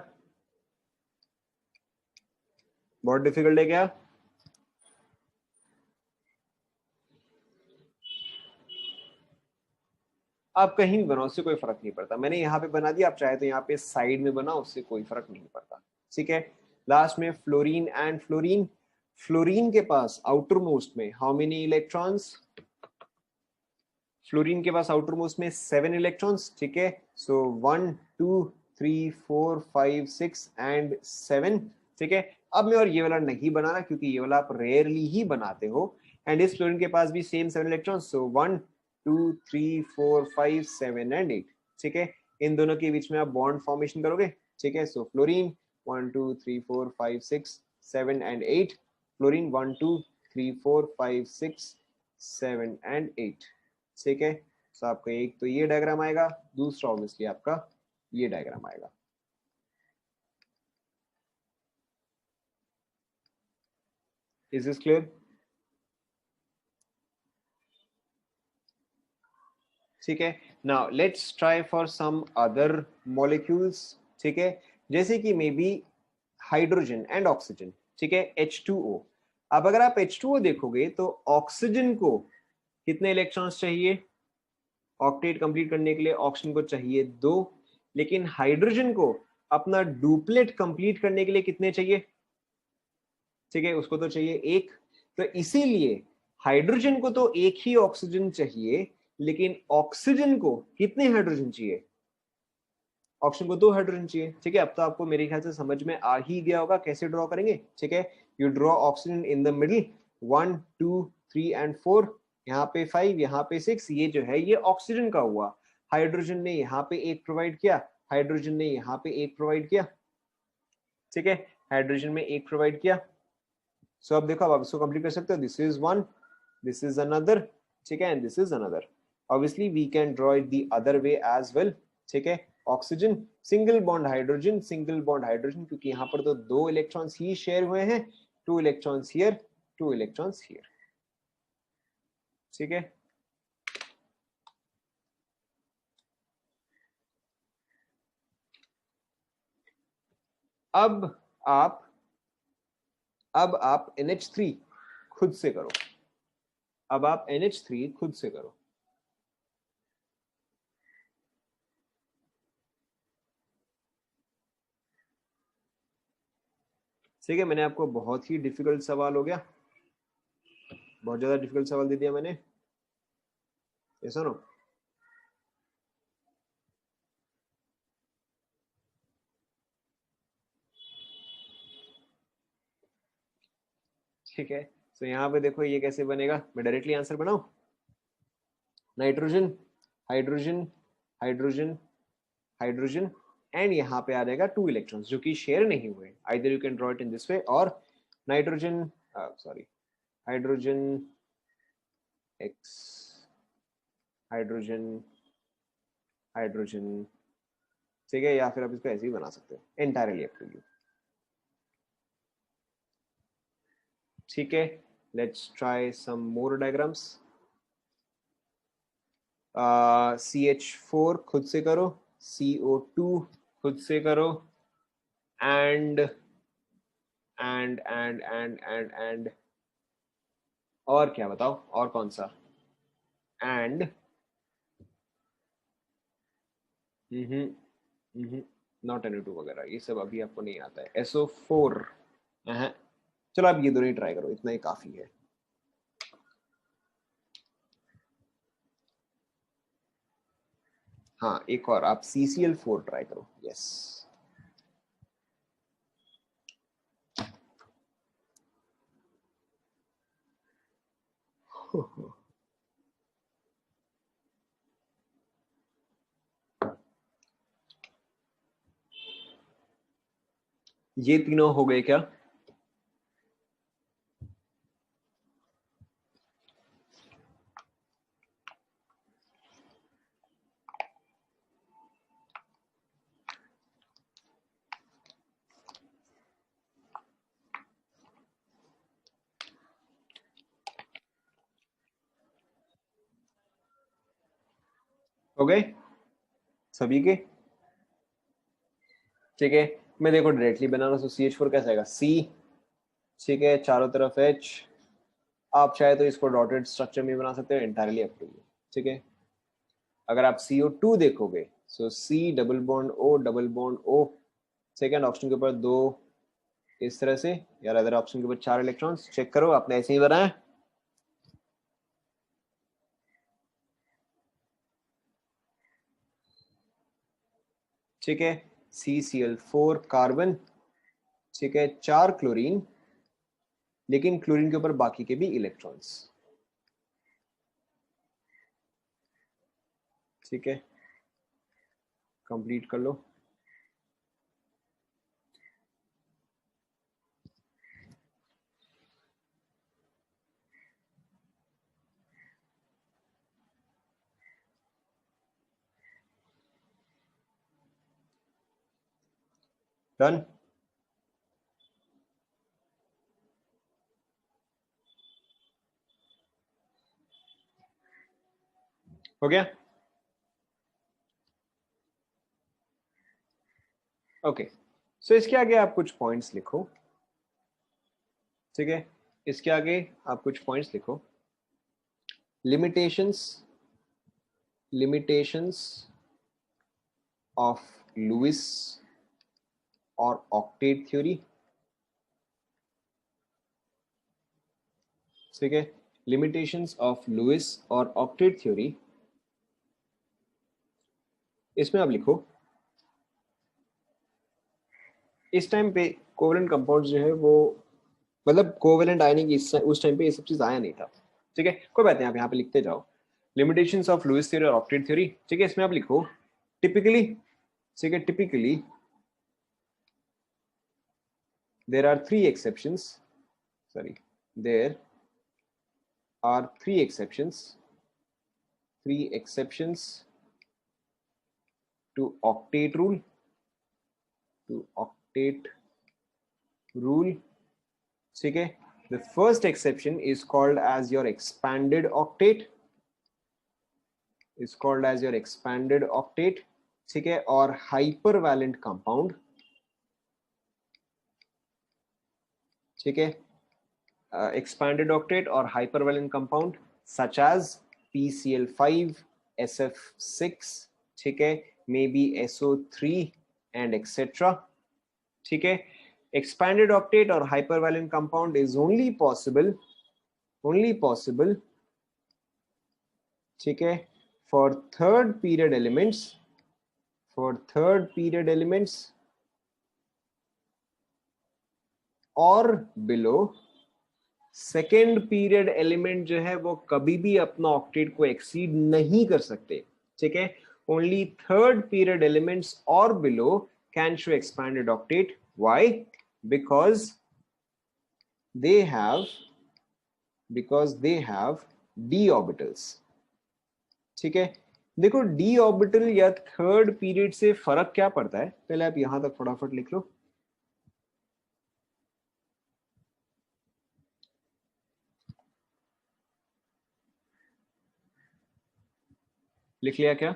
बहुत डिफिकल्ट है क्या? आप कहीं भी बनाओ, उससे कोई फर्क नहीं पड़ता। मैंने यहाँ पे बना दिया, आप चाहे तो यहाँ पे साइड में बनाओ, उससे कोई फर्क नहीं पड़ता, ठीक है। लास्ट में फ्लोरीन एंड फ्लोरीन। फ्लोरीन के पास आउटर मोस्ट में हाउ मेनी इलेक्ट्रॉन्स? फ्लोरीन के पास आउटर मोस्ट में 7 इलेक्ट्रॉन्स, ठीक है। सो 1 2 3 4 5 6 एंड 7, ठीक है। अब मैं और ये वाला नहीं बना रहा क्योंकि ये वाला आप रेयरली ही बनाते हो। एंड इस फ्लोरीन के पास भी सेम 7 इलेक्ट्रॉन्स, सो 1 2 3 4 5 7 एंड 8, ठीक है। इन दोनों के बीच में आप बॉन्ड फॉर्मेशन करोगे, ठीक है। सो फ्लोरीन 1 2 3 4 5 6 7 एंड 8, फ्लोरीन 1 2 3 4 5 6 7 एंड 8, ठीक है। सो आपका एक तो ये डायग्राम आएगा, दूसरा ऑब्वियसली आपका ये डायग्राम आएगा। Is this clear? ठीक है। Now let's try for some other molecules, ठीक है, जैसे कि may be hydrogen and oxygen, ठीक है, H2O। अब अगर आप H2O देखोगे तो ऑक्सीजन को कितने इलेक्ट्रॉन्स चाहिए ऑक्टेट कंप्लीट करने के लिए? ऑक्सीजन को चाहिए 2, लेकिन हाइड्रोजन को अपना डुप्लेट कंप्लीट करने के लिए कितने चाहिए? ठीक है, उसको तो चाहिए 1। तो इसीलिए हाइड्रोजन को तो एक ही ऑक्सीजन चाहिए, लेकिन ऑक्सीजन को कितने हाइड्रोजन चाहिए? ऑक्सीजन को 2 हाइड्रोजन चाहिए। ठीक है, अब तो आपको मेरे ख्याल से समझ में आ ही गया होगा कैसे ड्रॉ करेंगे। ठीक है, you draw oxygen in the middle, 1 2 3 and 4, यहाँ पे 5, यहाँ पे 6, ये जो है ये ऑक्सीजन का हुआ। हाइड्रोजन ने यहाँ पे एक प्रोवाइड किया, हाइड्रोजन ने यहाँ पे एक प्रोवाइड किया। ठीक है, हाइड्रोजन में एक प्रोवाइड किया। सो अब देखो, अब आप इसको कंप्लीट कर सकते हो। This is one, this is another, ठीक है, and this is another. Obviously we can draw it the other way as well. ठीक है, oxygen single bond hydrogen, single bond hydrogen, क्योंकि यहाँ पर तो 2 इलेक्ट्रॉन्स ही शेयर हुए हैं, 2 इलेक्ट्रॉन्स हियर, 2 इलेक्ट्रॉन्स हियर। ठीक है, अब आप NH3 खुद से करो। अब आप NH3 खुद से करो। ठीक है, मैंने आपको बहुत ही डिफिकल्ट सवाल हो गया, बहुत ज्यादा डिफिकल्ट सवाल दे दिया मैंने, ऐसा ना? ठीक है, तो यहाँ पे देखो ये कैसे बनेगा, मैं डायरेक्टली आंसर बनाऊं। Nitrogen, hydrogen, hydrogen, hydrogen, and यहाँ पे आ जाएगा 2 इलेक्ट्रॉन्स जो कि शेयर नहीं हुए। Either you can draw it in this way, और nitrogen, sorry, hydrogen X, hydrogen, hydrogen, ठीक है, या फिर आप इसको ऐसे ही बना सकते हो, एंटायरली अप टू यू। ठीक है, let's try some more diagrams. CH4 खुद से करो, CO2 खुद से करो, एंड एंड और क्या बताओ, और कौन सा? एंड नॉट NO2 वगैरह, ये सब अभी आपको नहीं आता है। SO4, चलो आप ये दोनों ही ट्राई करो, इतना ही काफी है। हाँ, एक और आप CCl4 ट्राई करो। यस, ये तीनों हो गए क्या? हो गए सभी के? ठीक है, मैं देखो डायरेक्टली बना रहा हूँ, CH4 कैसा आएगा? C, ठीक है, चारों तरफ H। आप चाहे तो इसको डॉटेड स्ट्रक्चर में बना सकते हो, एंटायरली अप टू यू। ठीक है, अगर आप CO2 देखोगे, सो C double bond O, double bond O, second option के ऊपर 2 इस तरह से, या अदर ऑप्शन के ऊपर 4 इलेक्ट्रॉन्स। चेक करो, आपने ऐसे ही बनाया। ठीक है, CCl4 कार्बन, ठीक है, 4 क्लोरीन, लेकिन क्लोरीन के ऊपर बाकी के भी इलेक्ट्रॉन्स। ठीक है, कंप्लीट कर लो। डन, हो गया। ओके, सो इसके आगे आप कुछ पॉइंट्स लिखो, ठीक है, इसके आगे आप कुछ पॉइंट्स लिखो। लिमिटेशंस ऑफ लुईस और ऑक्टेट थ्योरी, ठीक है, लिमिटेशंस ऑफ लुईस और ऑक्टेट थ्योरी, इसमें आप लिखो इस टाइम पे कोवेलेंट कंपाउंड जो है वो, मतलब कोवेलेंट आयनिक उस टाइम पे ये सब चीज आया नहीं था, ठीक है, कोई बात नहीं, आप यहाँ पे लिखते जाओ लिमिटेशंस ऑफ लुईस थ्योरी और ऑक्टेट थ्योरी, ठीक है, इसमें आप लिखो टिपिकली, ठीक है, typically there are three exceptions, sorry, there are three exceptions to octet rule, ठीक है, the first exception is called as your expanded octet, ठीक है, और hypervalent compound, ठीक है, expanded octet और hypervalent compound such as PCl5, SF6, ठीक है, maybe SO3 and etc, ठीक है, expanded octet और hypervalent compound is only possible, ठीक है, for third period elements और below, सेकेंड पीरियड एलिमेंट जो है वो कभी भी अपना ऑक्टेट को एक्सीड नहीं कर सकते, ठीक है, ओनली थर्ड पीरियड एलिमेंट्स और below can show expanded octet, why, because they have D orbitals, ठीक है, देखो डी ऑर्बिटल या थर्ड पीरियड से फर्क क्या पड़ता है, पहले आप यहां तक फटाफट लिख लो, लिख लिया क्या,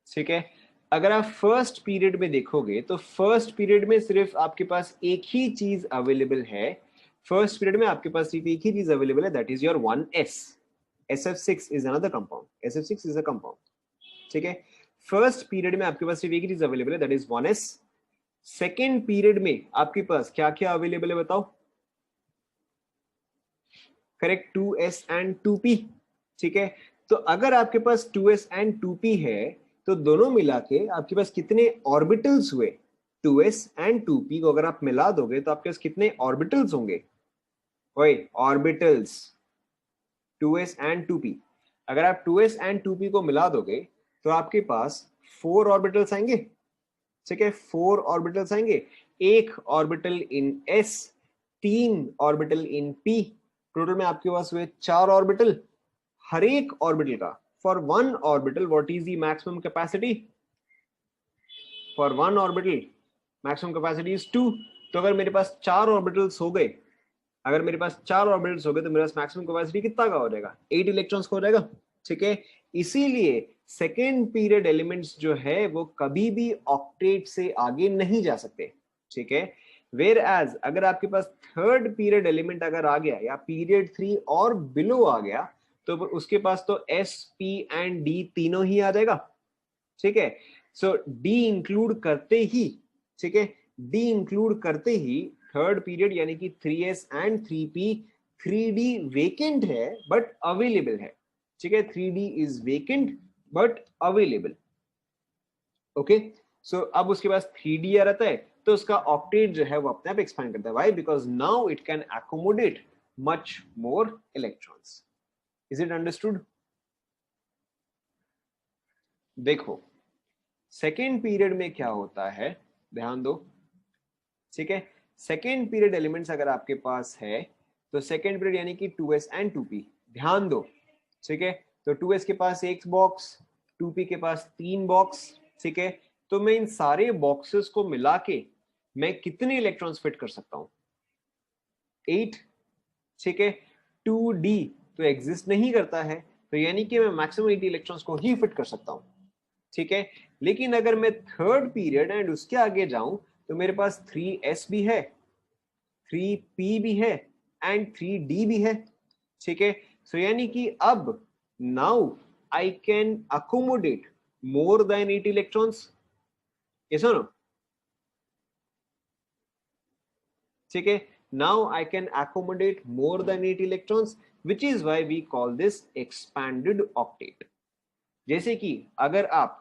ठीक है, अगर आप फर्स्ट पीरियड में देखोगे तो फर्स्ट पीरियड में सिर्फ आपके पास एक ही चीज अवेलेबल है, फर्स्ट पीरियड में आपके पास सिर्फ एक ही चीज अवेलेबल है, that is your 1s, SF6 is another compound, SF6 is a compound, ठीक है, फर्स्ट पीरियड में आपके पास सिर्फ एक ही चीज अवेलेबल है, that is 1s, second period में आपके पास क्या क्या अवेलेबल है बताओ, करेक्ट, 2s एंड 2p, ठीक है, तो अगर आपके पास 2s एंड 2p है तो दोनों मिला के आपके पास कितने ऑर्बिटल्स हुए, 2s एंड 2p को अगर आप मिला दोगे तो आपके पास कितने ऑर्बिटल्स होंगे, ओए ऑर्बिटल्स, 2s एंड 2p, अगर आप 2s एंड 2p को मिला दोगे तो आपके पास 4 ऑर्बिटल्स आएंगे, ठीक है, 4 ऑर्बिटल्स आएंगे, एक ऑर्बिटल इन s, 3 ऑर्बिटल इन p, टोटल में आपके पास हुए 4 ऑर्बिटल, हर एक ऑर्बिटल का, for one orbital what is the maximum capacity, for one orbital maximum capacity is 2, तो अगर मेरे पास 4 ऑर्बिटल्स हो गए, अगर मेरे पास 4 ऑर्बिटल्स हो गए तो मेरे पास मैक्सिमम कैपेसिटी कितना का हो जाएगा, 8 इलेक्ट्रॉन्स का हो जाएगा, ठीक है, इसीलिए सेकेंड पीरियड एलिमेंट्स जो है वो कभी भी ऑक्टेट से आगे नहीं जा सकते, ठीक है, वेयर एज अगर आपके पास थर्ड पीरियड एलिमेंट अगर आ गया या पीरियड 3 और बिलो आ गया तो उसके पास तो S, P एंड D तीनों ही आ जाएगा, ठीक है, सो D इंक्लूड करते ही, ठीक है, D इंक्लूड करते ही थर्ड पीरियड यानी कि 3s and 3p, 3d vacant है बट अवेलेबल है, ठीक है, 3d is vacant but available, okay, so अब उसके पास 3d आ रहता है तो उसका ऑक्टेट जो है वो अपने आप एक्सपैंड करता है, why, because now it can accommodate much more electrons, is it understood, देखो सेकेंड पीरियड में क्या होता है, ध्यान दो, ठीक है, सेकेंड पीरियड एलिमेंट्स अगर आपके पास है तो सेकेंड पीरियड यानी कि 2s एंड 2p, ध्यान दो, ठीक है, तो 2s के पास एक बॉक्स, 2p के पास 3 बॉक्स, ठीक है, तो मैं इन सारे बॉक्सेस को मिला के मैं कितने इलेक्ट्रॉन्स फिट कर सकता हूं, 8, ठीक है, 2d तो एग्जिस्ट नहीं करता है, तो यानी कि मैं मैक्सिमम 80 इलेक्ट्रॉन्स को ही फिट कर सकता हूँ, ठीक है। लेकिन अगर मैं थर्ड पीरियड एंड उसके आगे जाऊं तो मेरे पास 3s भी है, 3p भी है एंड 3d भी है, ठीक है। सो यानी कि अब now I can accommodate more than 8 electrons, yes or no, ठीक है। Now I can accommodate more than 8 electrons which is why we call this expanded octet. जैसे कि अगर आप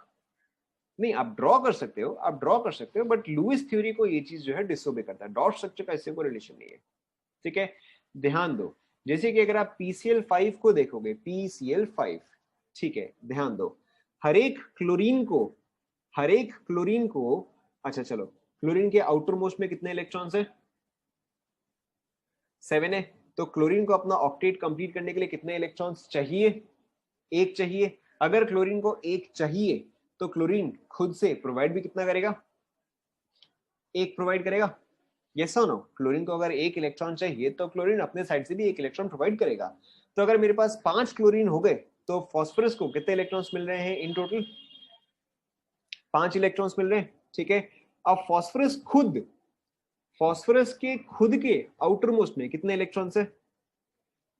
नहीं, आप ड्रॉ कर सकते हो, आप ड्रॉ कर सकते हो, बट लुईस थ्योरी को ये चीज जो है डिसोबे करता है, डॉट स्ट्रक्चर का इससे कोई रिलेशन नहीं है, ठीक है। ध्यान दो, जैसे कि अगर आप PCl5 को देखोगे, PCl5, ठीक है, ध्यान दो, हर एक क्लोरीन को, हर एक क्लोरीन को, अच्छा चलो, क्लोरीन के आउटर मोस्ट में कितने इलेक्ट्रॉन्स है? 7 है। तो क्लोरीन को अपना ऑक्टेट कंप्लीट करने के लिए कितने इलेक्ट्रॉन्स चाहिए? एक चाहिए। अगर क्लोरीन को एक चाहिए तो क्लोरीन खुद से प्रोवाइड भी कितना करेगा? एक प्रोवाइड करेगा, यस और नो। क्लोरीन को अगर एक इलेक्ट्रॉन चाहिए तो क्लोरीन अपने साइड से भी एक इलेक्ट्रॉन प्रोवाइड करेगा। तो अगर मेरे पास 5 क्लोरीन हो गए तो फास्फोरस को कितने इलेक्ट्रॉन्स मिल रहे हैं इन टोटल? 5 इलेक्ट्रॉन्स मिल रहे हैं, ठीक है। अब फास्फोरस खुद, फास्फोरस के खुद के आउटर मोस्ट में कितने इलेक्ट्रॉन्स है?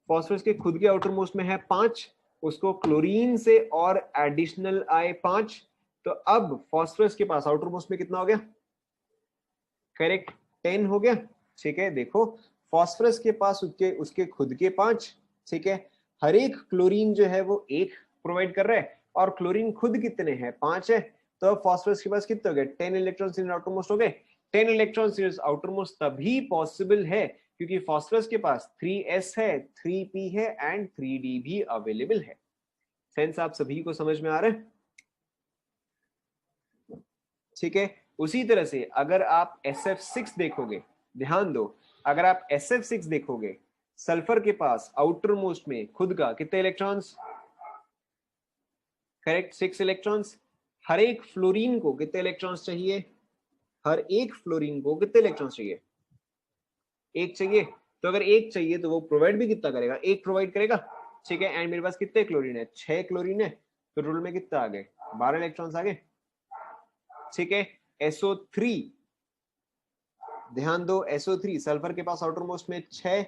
फास्फोरस के खुद के आउटर मोस्ट में है 5, उसको क्लोरीन से और एडिशनल आए 5, तो अब फास्फोरस के पास आउटर मोस्ट में कितना हो गया? करेक्ट, 10 हो गया, ठीक है। देखो, फास्फोरस के पास उसके उसके खुद के 5, ठीक है। हर एक क्लोरीन जो है वो एक प्रोवाइड कर रहा है और क्लोरीन खुद कितने हैं? 5 है। तो अब फास्फोरस के पास कितने हो गए? 10 इलेक्ट्रॉन्स इन आउटर मोस्ट हो गए। 10 इलेक्ट्रॉन्स इन आउटर मोस्ट तभी पॉसिबल है क्योंकि फास्फोरस के पास 3s है, 3p है एंड 3d भी अवेलेबल है। सेंस आप सभी को समझ में आ रहा है? ठीक है। उसी तरह से अगर आप SF6 देखोगे, ध्यान दो, अगर आप SF6 देखोगे, सल्फर के पास आउटर मोस्ट में खुद का कितने इलेक्ट्रॉन्स? Correct, 6 electrons. हर एक फ्लोरीन को कितने इलेक्ट्रॉन्स चाहिए? हर एक फ्लोरीन को कितने इलेक्ट्रॉन्स चाहिए? एक चाहिए। तो अगर एक चाहिए तो वो प्रोवाइड भी कितना करेगा? एक प्रोवाइड करेगा, ठीक है। एंड मेरे पास कितने क्लोरीन है? 6 क्लोरीन है, तो टोटल में कितना आ गए? 12 इलेक्ट्रॉन्स आ गए, ठीक है। SO3, ध्यान दो, SO3 सल्फर के पास आउटर मोस्ट में 6,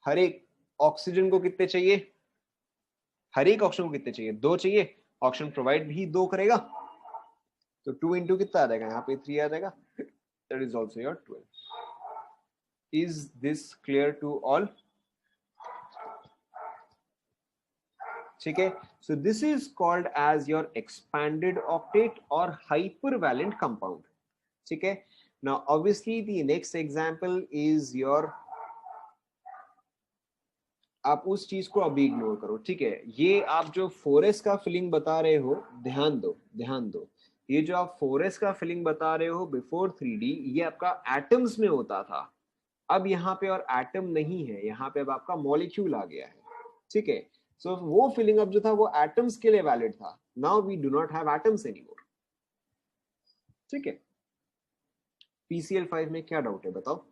हर एक ऑक्सीजन को कितने चाहिए? हर एक ऑक्सीजन को कितने चाहिए? 2 चाहिए। ऑक्सीजन प्रोवाइड भी 2 करेगा, तो 2 इंटू कितना आ जाएगा? यहाँ पे 3 आ जाएगा। That is also your 12। Is this clear to all? ठीक है। So this is called as your expanded octet or hypervalent compound, ठीक है। Now obviously the next example is your, आप उस चीज को अभी इग्नोर करो, ठीक है। ये आप जो 4s का फिलिंग बता रहे हो, ध्यान दो, ध्यान दो, ये जो आप 4s का फिलिंग बता रहे हो बिफोर 3D, ये आपका एटम्स में होता था। अब यहाँ पे और एटम नहीं है, यहाँ पे अब आपका मॉलिक्यूल आ गया है, ठीक है। सो वो फिलिंग अब जो था वो एटम्स के लिए वैलिड था। Now we do not have atoms anymore, ठीक है। PCl5 में क्या डाउट है बताओ?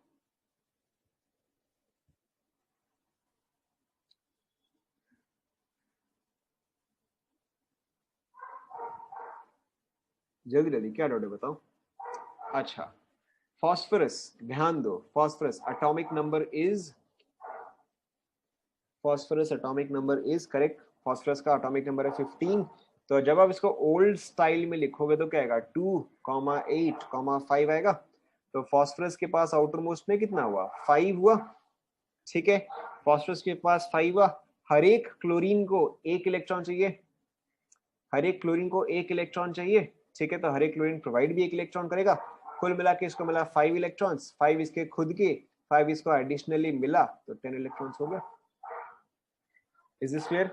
जल्दी जल्दी क्या डाउट है बताओ? अच्छा, फास्फोरस, ध्यान दो, phosphorus atomic number is, phosphorus atomic number is correct, phosphorus का एटॉमिक नंबर है 15। तो जब आप इसको ओल्ड स्टाइल में लिखोगे तो क्या आएगा? 2,8,5 आएगा। तो फास्फोरस के पास आउटर मोस्ट में कितना हुआ? 5 हुआ, ठीक है। फास्फोरस के पास 5 हुआ। हर एक क्लोरीन को एक इलेक्ट्रॉन चाहिए, हर एक क्लोरीन को एक इलेक्ट्रॉन चाहिए, ठीक है। तो हर एक क्लोरीन प्रोवाइड भी एक इलेक्ट्रॉन करेगा। कुल मिला के इसको मिला 5 इलेक्ट्रॉन्स, 5 इसके खुद के, 5 इसको एडिशनली मिला, तो 10 इलेक्ट्रॉन्स हो गया। Is this clear?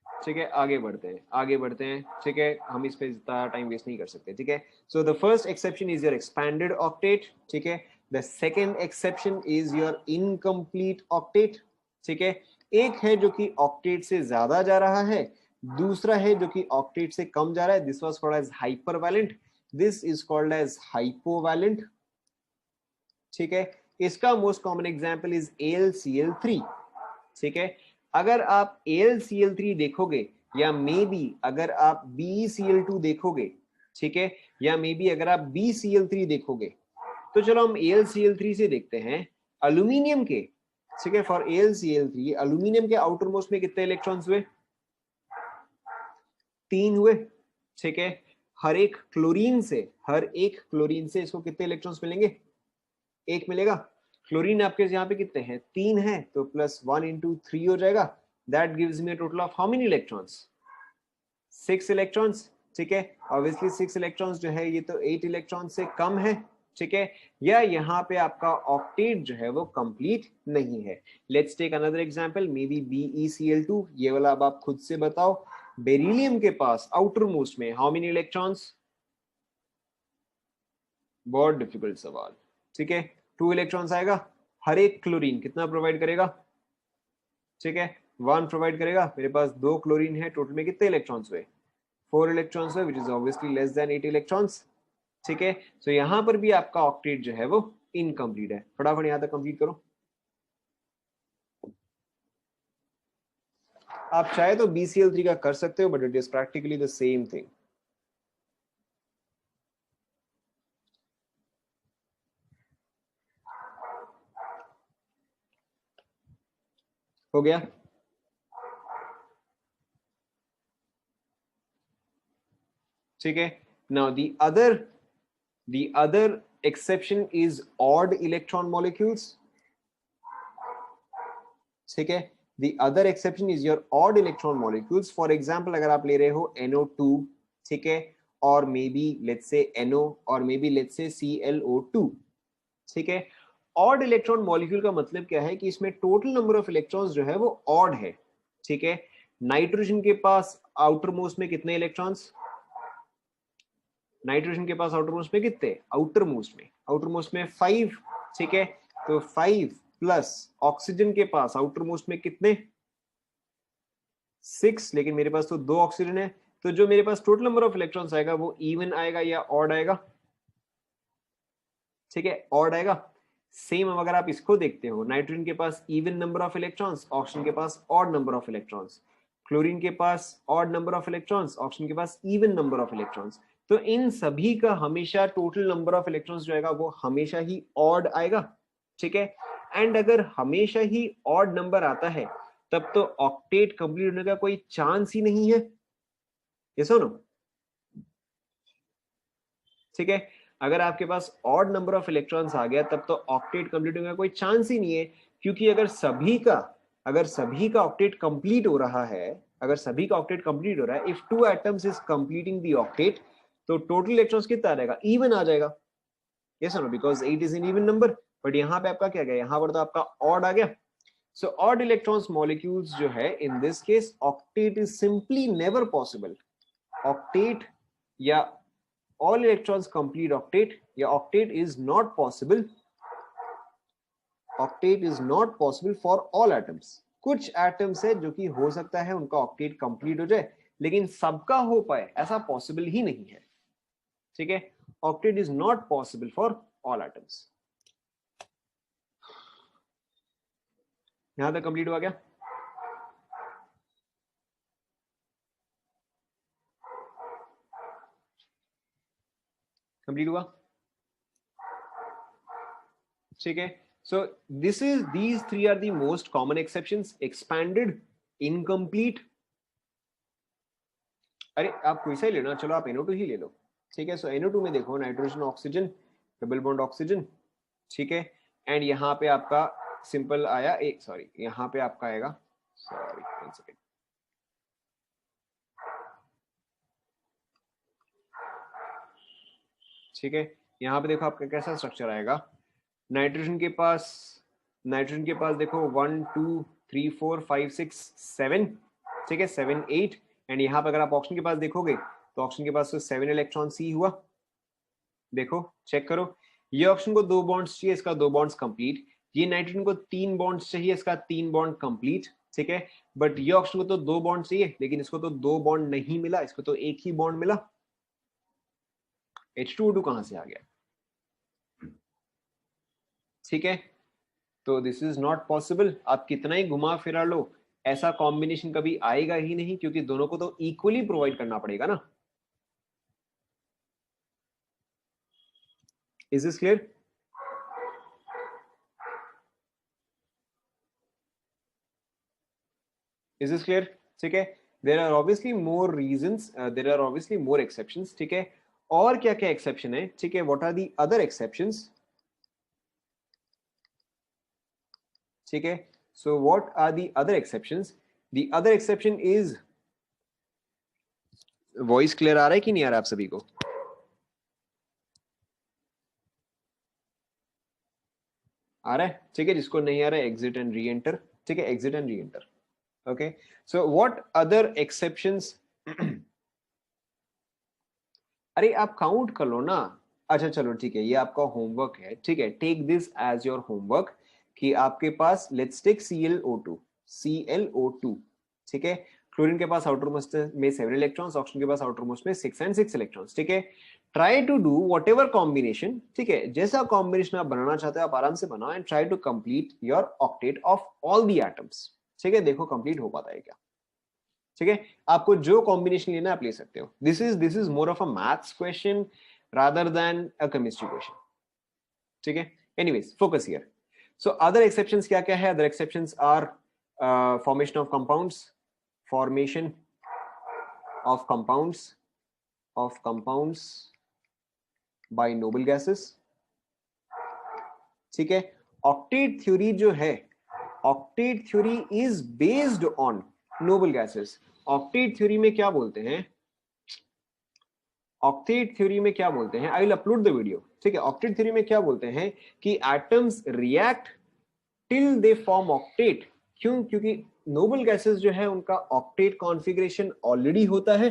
ठीक है, आगे बढ़ते हैं, आगे बढ़ते हैं, ठीक है। हम इस पे ज्यादा टाइम वेस्ट नहीं कर सकते, ठीक है। So the first exception is your expanded octet, ठीक है। The second exception is your incomplete octet, ठीक है। एक है जो कि ऑक्टेट से ज्यादा जा रहा है, दूसरा है जो कि ऑक्टेट से कम जा रहा है। This was called as hypervalent, this is called as hypovalent, ठीक है। इसका most common example is AlCl3, ठीक है। अगर आप AlCl3 देखोगे या मे बी अगर आप BeCl2 देखोगे, ठीक है, या मे बी अगर आप BCl3 देखोगे, तो चलो हम AlCl3 से देखते हैं अल्यूमिनियम के, ठीक है। फॉर AlCl3 अल्यूमिनियम के आउटर मोस्ट में कितने इलेक्ट्रॉन्स हुए? 3 हुए, ठीक है। हर एक क्लोरीन से इसको कितने इलेक्ट्रॉन्स मिलेंगे? 1 मिलेगा। क्लोरीन आपके यहाँ पे कितने हैं? 3 है, तो +1 × 3 हो जाएगा। That gives me a total of how many electrons? 6 electrons, ठीक है। ऑब्वियसली 6 इलेक्ट्रॉन्स जो है ये तो 8 इलेक्ट्रॉन से कम है, ठीक है। या यहाँ पे आपका ऑक्टेट जो है वो कंप्लीट नहीं है। Let's take another example, may be BeCl2, ये वाला अब आप खुद से बताओ। बेरिलियम के पास आउटर मोस्ट में हाउ मेनी इलेक्ट्रॉन्स? बहुत डिफिकल्ट सवाल, ठीक है। 2 इलेक्ट्रॉन्स आएगा। हर एक क्लोरीन कितना प्रोवाइड करेगा? ठीक है, 1 प्रोवाइड करेगा। मेरे पास 2 क्लोरीन है, टोटल में कितने इलेक्ट्रॉन्स हुए? 4 इलेक्ट्रॉन्स हुए, which is obviously less than 8 electrons, ठीक है। सो यहां पर भी आपका ऑक्टेट जो है वो इनकम्प्लीट है। फटाफट यहां तक कंप्लीट करो। आप चाहे तो BCl3 का कर सकते हो, but it is practically the same thing. हो गया? ठीक है। Now the other exception is odd electron molecules, ठीक है। The other exception is your odd electron molecules. For example, अगर आप ले रहे हो NO2, ठीक है, और may be let's say NO, और may be let's say ClO2, ठीक है। ऑड इलेक्ट्रॉन मॉलिक्यूल का मतलब क्या है कि इसमें टोटल नंबर ऑफ इलेक्ट्रॉन्स जो है वो ऑड है, ठीक है। नाइट्रोजन के पास आउटर मोस्ट में कितने इलेक्ट्रॉन्स? नाइट्रोजन के पास आउटर मोस्ट में कितने? आउटर मोस्ट में 5, ठीक है। तो 5 प्लस ऑक्सीजन के पास आउटर मोस्ट में कितने? 6, लेकिन मेरे पास तो 2 ऑक्सीजन है, तो जो मेरे पास टोटल नंबर ऑफ इलेक्ट्रॉन्स आएगा वो इवन आएगा या ऑड आएगा? ठीक है, ऑड आएगा। सेम अगर आप इसको देखते हो, नाइट्रोजन के पास even number of electrons, oxygen के पास odd number of electrons, chlorine के पास odd number of electrons, oxygen के पास इवन नंबर ऑफ इलेक्ट्रॉन्स। तो इन सभी का हमेशा टोटल नंबर ऑफ इलेक्ट्रॉन्स जो आएगा वो हमेशा ही ऑड आएगा, ठीक है। एंड अगर हमेशा ही ऑड नंबर आता है तब तो ऑक्टेट कंप्लीट होने का कोई चांस ही नहीं है, ये सुनो, ठीक है। अगर आपके पास ऑड नंबर ऑफ इलेक्ट्रॉन्स आ गया तब तो ऑक्टेट कंप्लीट होने का कोई चांस ही नहीं है, क्योंकि अगर सभी का ऑक्टेट कंप्लीट हो रहा है, अगर सभी का ऑक्टेट कंप्लीट हो रहा है, if 2 atoms is completing the octet, तो टोटल इलेक्ट्रॉन्स कितना आ जाएगा? इवन आ जाएगा, yes or no, because 8 is an even number. But यहाँ पे आपका क्या गया? यहाँ पर तो आपका ऑड आ गया। सो ऑड इलेक्ट्रॉन्स मॉलिक्यूल्स जो है, इन this case octet is simply never possible. Octet या all electrons complete octet, या octet is not possible, octet is not possible for all atoms। कुछ एटम्स है जो कि हो सकता है उनका ऑक्टेट कंप्लीट हो जाए, लेकिन सबका हो पाए ऐसा पॉसिबल ही नहीं है, ठीक है। Octet is not possible for all atoms. यहां तक कंप्लीट हुआ क्या? कंप्लीट हुआ, ठीक है। सो these three are the most common exceptions: expanded, incomplete। अरे आप कोई सा ही लेना, चलो आप NO2 ही ले लो, ठीक है। सो NO2 में देखो nitrogen oxygen, double bond oxygen, ठीक है। एंड यहाँ पे आपका सिंपल आया एक, सॉरी यहाँ पे आपका आएगा, सॉरी 1 सेकेंड, ठीक है। यहाँ पे देखो आपका कैसा स्ट्रक्चर आएगा। नाइट्रोजन के पास देखो 1 2 3 4 5 6 7, ठीक है, 7 8। एंड यहाँ पे अगर आप ऑक्सीजन के पास देखोगे तो ऑक्सीजन के पास तो 7 इलेक्ट्रॉन सी हुआ, देखो चेक करो। ये ऑक्सीजन को 2 बॉन्ड्स चाहिए, इसका 2 बॉन्ड्स कंप्लीट। ये नाइट्रोजन को 3 बॉन्ड्स चाहिए, इसका 3 बॉन्ड कंप्लीट, ठीक है। बट ये ऑक्सीजन को तो 2 बॉन्ड चाहिए, लेकिन इसको तो 2 बॉन्ड नहीं मिला, इसको तो एक ही बॉन्ड मिला। H2O2 कहां से आ गया? ठीक है, तो दिस इज नॉट पॉसिबल। आप कितना ही घुमा फिरा लो, ऐसा कॉम्बिनेशन कभी आएगा ही नहीं, क्योंकि दोनों को तो इक्वली प्रोवाइड करना पड़ेगा ना। Is this clear? Is this clear? ठीक है, there are obviously more reasons, there are obviously more exceptions. ठीक है, और क्या क्या एक्सेप्शन है? ठीक है, what are the other exceptions? ठीक है, so what are the other exceptions? The other exception is, voice clear आ रहा है कि नहीं आ रहा आप सभी को? आ रहा है? ठीक है, जिसको नहीं आ रहा है एग्जिट एंड री एंटर। ठीक है, exit and re enter. Okay, so what other exceptions? अरे आप काउंट कर लो ना। अच्छा चलो ठीक है, ये आपका होमवर्क है। ठीक है, take this as your homework कि आपके पास, लेट्स टेक ClO2, ClO2। ठीक है, क्लोरीन के पास आउटर मोस्ट में 7 इलेक्ट्रॉन्स, ऑक्सीजन के पास आउटर मोस्ट में 6 and 6 इलेक्ट्रॉन्स। ठीक है, try to do whatever combination. ठीक है, जैसा कॉम्बिनेशन आप बनाना चाहते हो आप आराम से बनाओ, and try to complete your octet of all the atoms. ठीक है, देखो कंप्लीट हो पाता है क्या। ठीक है, आपको जो कॉम्बिनेशन लेना आप ले सकते हो। This is more of a maths question rather than a chemistry question. ठीक है, anyways focus here. So other exceptions क्या क्या है? Other exceptions are formation of compounds, formation of compounds by noble gases. ठीक है, ऑक्टेट थ्योरी जो है, octet theory is based on noble gases. Octet theory में क्या बोलते हैं? ऑक्टेट थ्योरी में क्या बोलते हैं? I will upload the video. ठीक है, ऑक्टेट थ्योरी में क्या बोलते हैं कि atoms react till they form octet. क्यों? क्योंकि नोबल गैसेस जो है उनका ऑक्टेट कॉन्फ़िगरेशन ऑलरेडी होता है।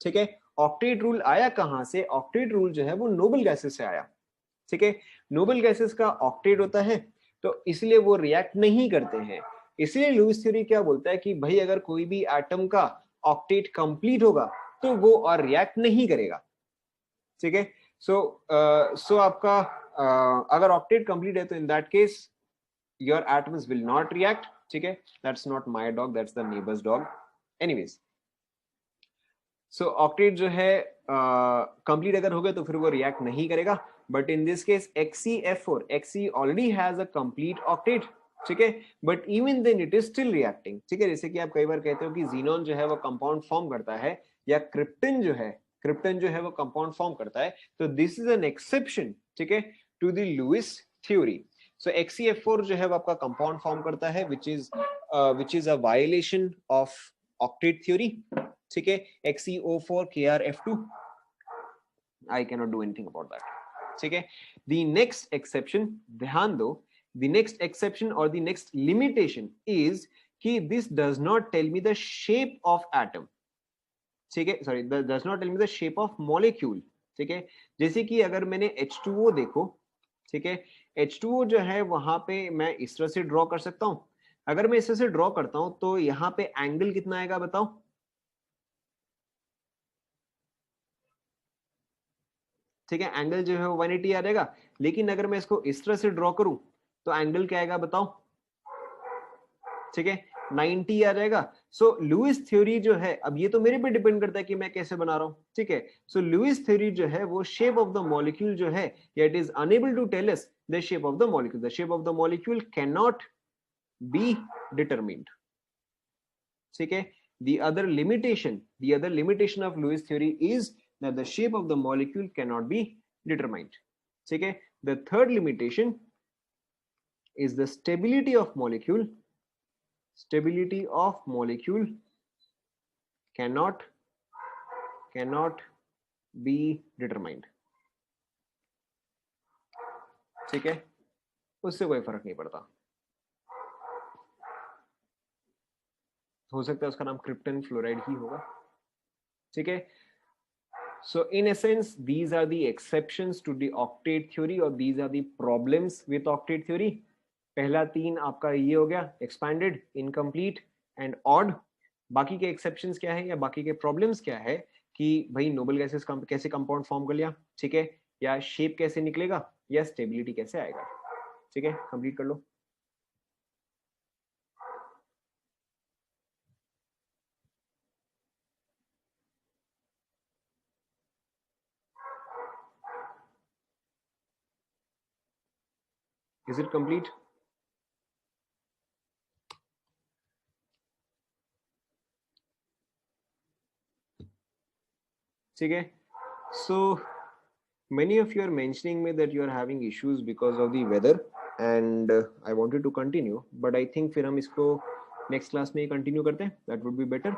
ठीक है, ऑक्टेट रूल आया कहां से? ऑक्टेट रूल जो है वो नोबल गैसेस से आया। ठीक है, नोबल गैसेस का ऑक्टेट होता है, तो इसलिए वो रिएक्ट नहीं करते हैं। इसलिए लुईस थ्योरी क्या बोलता है कि भाई अगर कोई भी एटम का ऑक्टेट कंप्लीट होगा तो वो और रिएक्ट नहीं करेगा। ठीक है, सो आपका अगर ऑक्टेट कंप्लीट है तो in that case your atoms will not react. ठीक है, that's not my dog, that's the neighbours dog. Anyways, so octet जो है कंप्लीट अगर हो गया तो फिर वो रिएक्ट नहीं करेगा। But in this case XeF4, Xe already has a complete octet. ठीक है, but even then it is still reacting. ठीक है, जैसे कि आप कई बार कहते हो कि जीनोन जो है वो कंपाउंड फॉर्म करता है, या क्रिप्टन जो है वो कंपाउंड फॉर्म करता है, तो दिस इज एन एक्सेप्शन। ठीक है, to the Lewis theory. So XeF4 जो है वो आपका कंपाउंड फॉर्म करता है, which is a violation of octet theory. ठीक है, XeO4 KrF2, I cannot do anything about that. ठीक है, the next exception, ध्यान दो, the next exception or the next limitation is कि this does not tell me the shape of atom. ठीक है, sorry, does not tell me the shape of molecule. ठीक है, जैसे कि अगर मैंने H2O देखो, ठीक है, H2O जो है वहां पे मैं इस तरह से ड्रॉ कर सकता हूं। अगर मैं इस तरह से ड्रॉ करता हूं तो यहाँ पे एंगल कितना आएगा बताओ? ठीक है, एंगल जो है वो 180 आ जाएगा। लेकिन अगर मैं इसको इस तरह से ड्रॉ करूं तो एंगल क्या आएगा बताओ? ठीक है, 90 आ जाएगा। सो लुईस थ्योरी जो है, अब ये तो मेरे पे डिपेंड करता है कि मैं कैसे बना रहा हूं। ठीक है, सो लुईस थ्योरी जो है वो शेप ऑफ द मॉलिक्यूल जो है, it is unable to tell us the shape of the molecule. The shape of the molecule can not be determined. ठीक है, the other limitation of Lewis theory is that the shape of the molecule cannot be determined. ठीक है, the third limitation is the stability of molecule cannot be determined. ठीक है, उससे कोई फर्क नहीं पड़ता। हो सकता है उसका नाम क्रिप्टन फ्लोराइड ही होगा। ठीक है, so in essence these are the exceptions to the octet theory, or these are the problems with octet theory. पहला 3 आपका ये हो गया, एक्सपैंडेड, इनकम्प्लीट एंड ऑड। बाकी के एक्सेप्शंस क्या है या बाकी के प्रॉब्लम्स क्या है कि भाई नोबल गैसेस कैसे कंपाउंड फॉर्म कर लिया, ठीक है, या शेप कैसे निकलेगा, या स्टेबिलिटी कैसे आएगा। ठीक है, कंप्लीट कर लो। Is it complete? ठीक है, so many of you are mentioning me that you are having issues because of the weather and I wanted to continue but I think फिर हम इसको next class में ही continue करते हैं, that would be better.